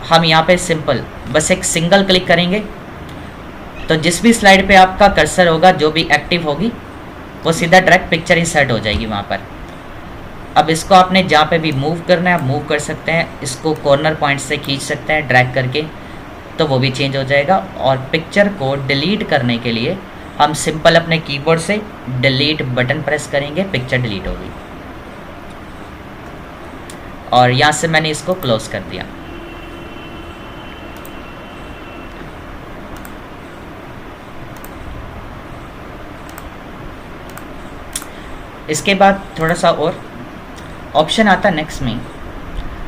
हम यहाँ पे सिंपल बस एक सिंगल क्लिक करेंगे तो जिस भी स्लाइड पे आपका कर्सर होगा, जो भी एक्टिव होगी, वो सीधा डायरेक्ट पिक्चर इंसर्ट हो जाएगी वहाँ पर। अब इसको आपने जहाँ पे भी मूव करना है मूव कर सकते हैं, इसको कॉर्नर पॉइंट से खींच सकते हैं ड्रैग करके, तो वो भी चेंज हो जाएगा। और पिक्चर को डिलीट करने के लिए हम सिंपल अपने कीबोर्ड से डिलीट बटन प्रेस करेंगे, पिक्चर डिलीट होगी। और यहाँ से मैंने इसको क्लोज कर दिया। इसके बाद थोड़ा सा और ऑप्शन आता है नेक्स्ट में।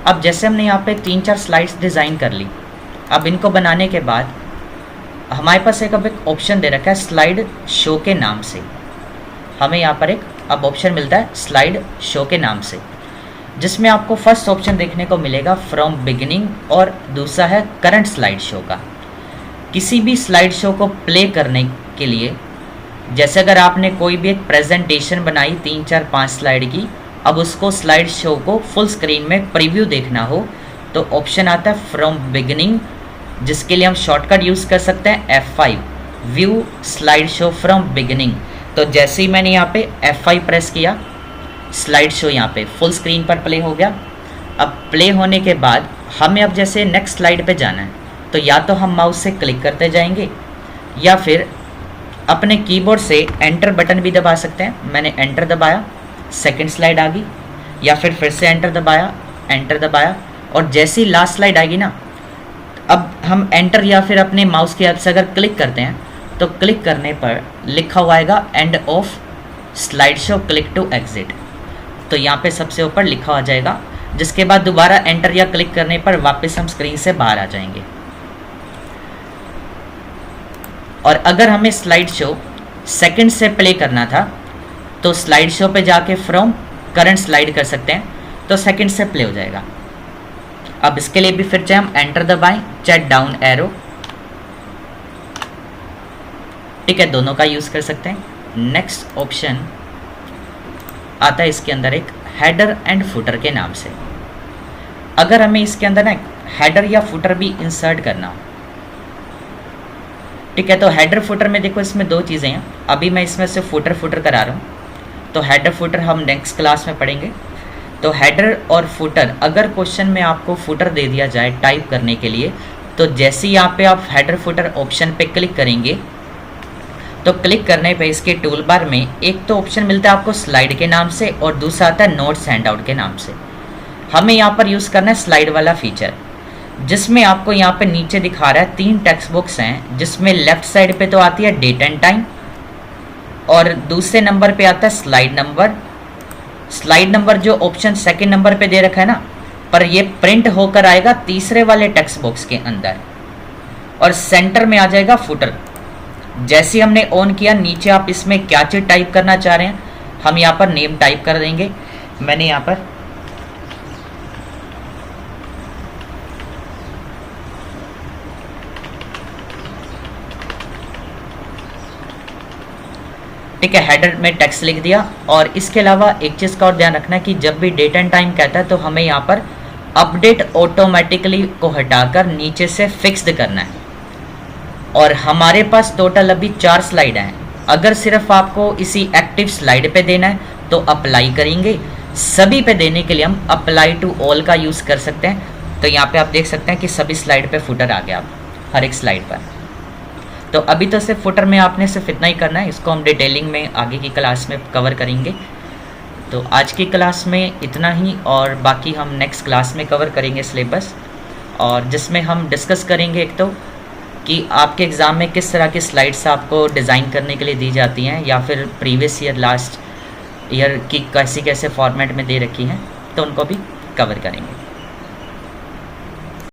अब जैसे हमने यहाँ पे 3-4 स्लाइड्स डिज़ाइन कर ली, अब इनको बनाने के बाद हमारे पास अब एक ऑप्शन दे रखा है स्लाइड शो के नाम से। हमें यहाँ पर एक अब ऑप्शन मिलता है स्लाइड शो के नाम से, जिसमें आपको फर्स्ट ऑप्शन देखने को मिलेगा फ्रॉम बिगिनिंग, और दूसरा है करंट स्लाइड शो का। किसी भी स्लाइड शो को प्ले करने के लिए, जैसे अगर आपने कोई भी एक प्रेजेंटेशन बनाई 3-4-5 स्लाइड की, अब उसको स्लाइड शो को फुल स्क्रीन में प्रीव्यू देखना हो तो ऑप्शन आता है फ्रॉम बिगिनिंग, जिसके लिए हम शॉर्टकट यूज़ कर सकते हैं F5, view slide show from beginning. तो जैसे ही मैंने यहाँ पे F5 प्रेस किया, स्लाइड शो यहाँ पे फुल स्क्रीन पर प्ले हो गया। अब प्ले होने के बाद हमें अब जैसे नेक्स्ट स्लाइड पे जाना है तो या तो हम माउस से क्लिक करते जाएंगे या फिर अपने कीबोर्ड से एंटर बटन भी दबा सकते हैं। मैंने एंटर दबाया, सेकंड स्लाइड आ गई, या फिर से एंटर दबाया और जैसी लास्ट स्लाइड आएगी ना, अब हम एंटर या फिर अपने माउस की हेल्प से अगर क्लिक करते हैं तो क्लिक करने पर लिखा हुआ आएगा end of slide show, click to exit. तो यहाँ पे सबसे ऊपर लिखा आ जाएगा, जिसके बाद दोबारा एंटर या क्लिक करने पर वापस हम स्क्रीन से बाहर आ जाएंगे। और अगर हमें स्लाइड शो सेकंड से प्ले करना था तो स्लाइड शो पे जाके फ्रॉम करंट स्लाइड कर सकते हैं, तो सेकंड से प्ले हो जाएगा। अब इसके लिए भी फिर चाहे हम एंटर दबाएं चाहे डाउन एरो, ठीक है, दोनों का यूज़ कर सकते हैं। नेक्स्ट ऑप्शन आता है इसके अंदर एक हेडर एंड फुटर के नाम से। अगर हमें इसके अंदर ना हेडर या फुटर भी इंसर्ट करना हो, ठीक है, तो हेडर फुटर में देखो इसमें दो चीज़ें हैं। अभी मैं इसमें से फुटर करा रहा हूँ, तो हेडर फुटर हम नेक्स्ट क्लास में पढ़ेंगे। तो हेडर और फुटर, अगर क्वेश्चन में आपको फुटर दे दिया जाए टाइप करने के लिए, तो जैसे ही यहाँ पे आप हेडर फुटर ऑप्शन पे क्लिक करेंगे तो क्लिक करने पे इसके टूल बार में एक तो ऑप्शन मिलता है आपको स्लाइड के नाम से और दूसरा आता है नोट्स हैंडआउट के नाम से। हमें यहाँ पर यूज़ करना है स्लाइड वाला फीचर, जिसमें आपको यहाँ पे नीचे दिखा रहा है 3 टेक्स्ट बॉक्स हैं, जिसमें लेफ्ट साइड पे तो आती है डेट एंड टाइम और दूसरे नंबर पे आता है स्लाइड नंबर। स्लाइड नंबर जो ऑप्शन सेकंड नंबर पे दे रखा है ना, पर ये प्रिंट होकर आएगा तीसरे वाले टेक्स्ट बॉक्स के अंदर और सेंटर में आ जाएगा फुटर। जैसे ही हमने ऑन किया, नीचे आप इसमें क्या चीज़ टाइप करना चाह रहे हैं, हम यहाँ पर नेम टाइप कर देंगे। मैंने यहाँ पर ठीक है हेडर में टेक्स्ट लिख दिया। और इसके अलावा एक चीज़ का और ध्यान रखना है कि जब भी डेट एंड टाइम कहता है तो हमें यहाँ पर अपडेट ऑटोमेटिकली को हटाकर नीचे से फिक्स्ड करना है। और हमारे पास टोटल अभी 4 स्लाइड हैं। अगर सिर्फ आपको इसी एक्टिव स्लाइड पे देना है तो अप्लाई करेंगे, सभी पे देने के लिए हम अप्लाई टू ऑल का यूज़ कर सकते हैं। तो यहाँ पे आप देख सकते हैं कि सभी स्लाइड पे फुटर आ गया आप हर एक स्लाइड पर। तो अभी तो सिर्फ फुटर में आपने सिर्फ इतना ही करना है, इसको हम डिटेलिंग में आगे की क्लास में कवर करेंगे। तो आज की क्लास में इतना ही, और बाकी हम नेक्स्ट क्लास में कवर करेंगे सिलेबस, और जिसमें हम डिस्कस करेंगे एक तो कि आपके एग्ज़ाम में किस तरह की स्लाइड्स आपको डिज़ाइन करने के लिए दी जाती हैं, या फिर प्रीवियस ईयर लास्ट ईयर की कैसे फॉर्मेट में दे रखी हैं, तो उनको भी कवर करेंगे।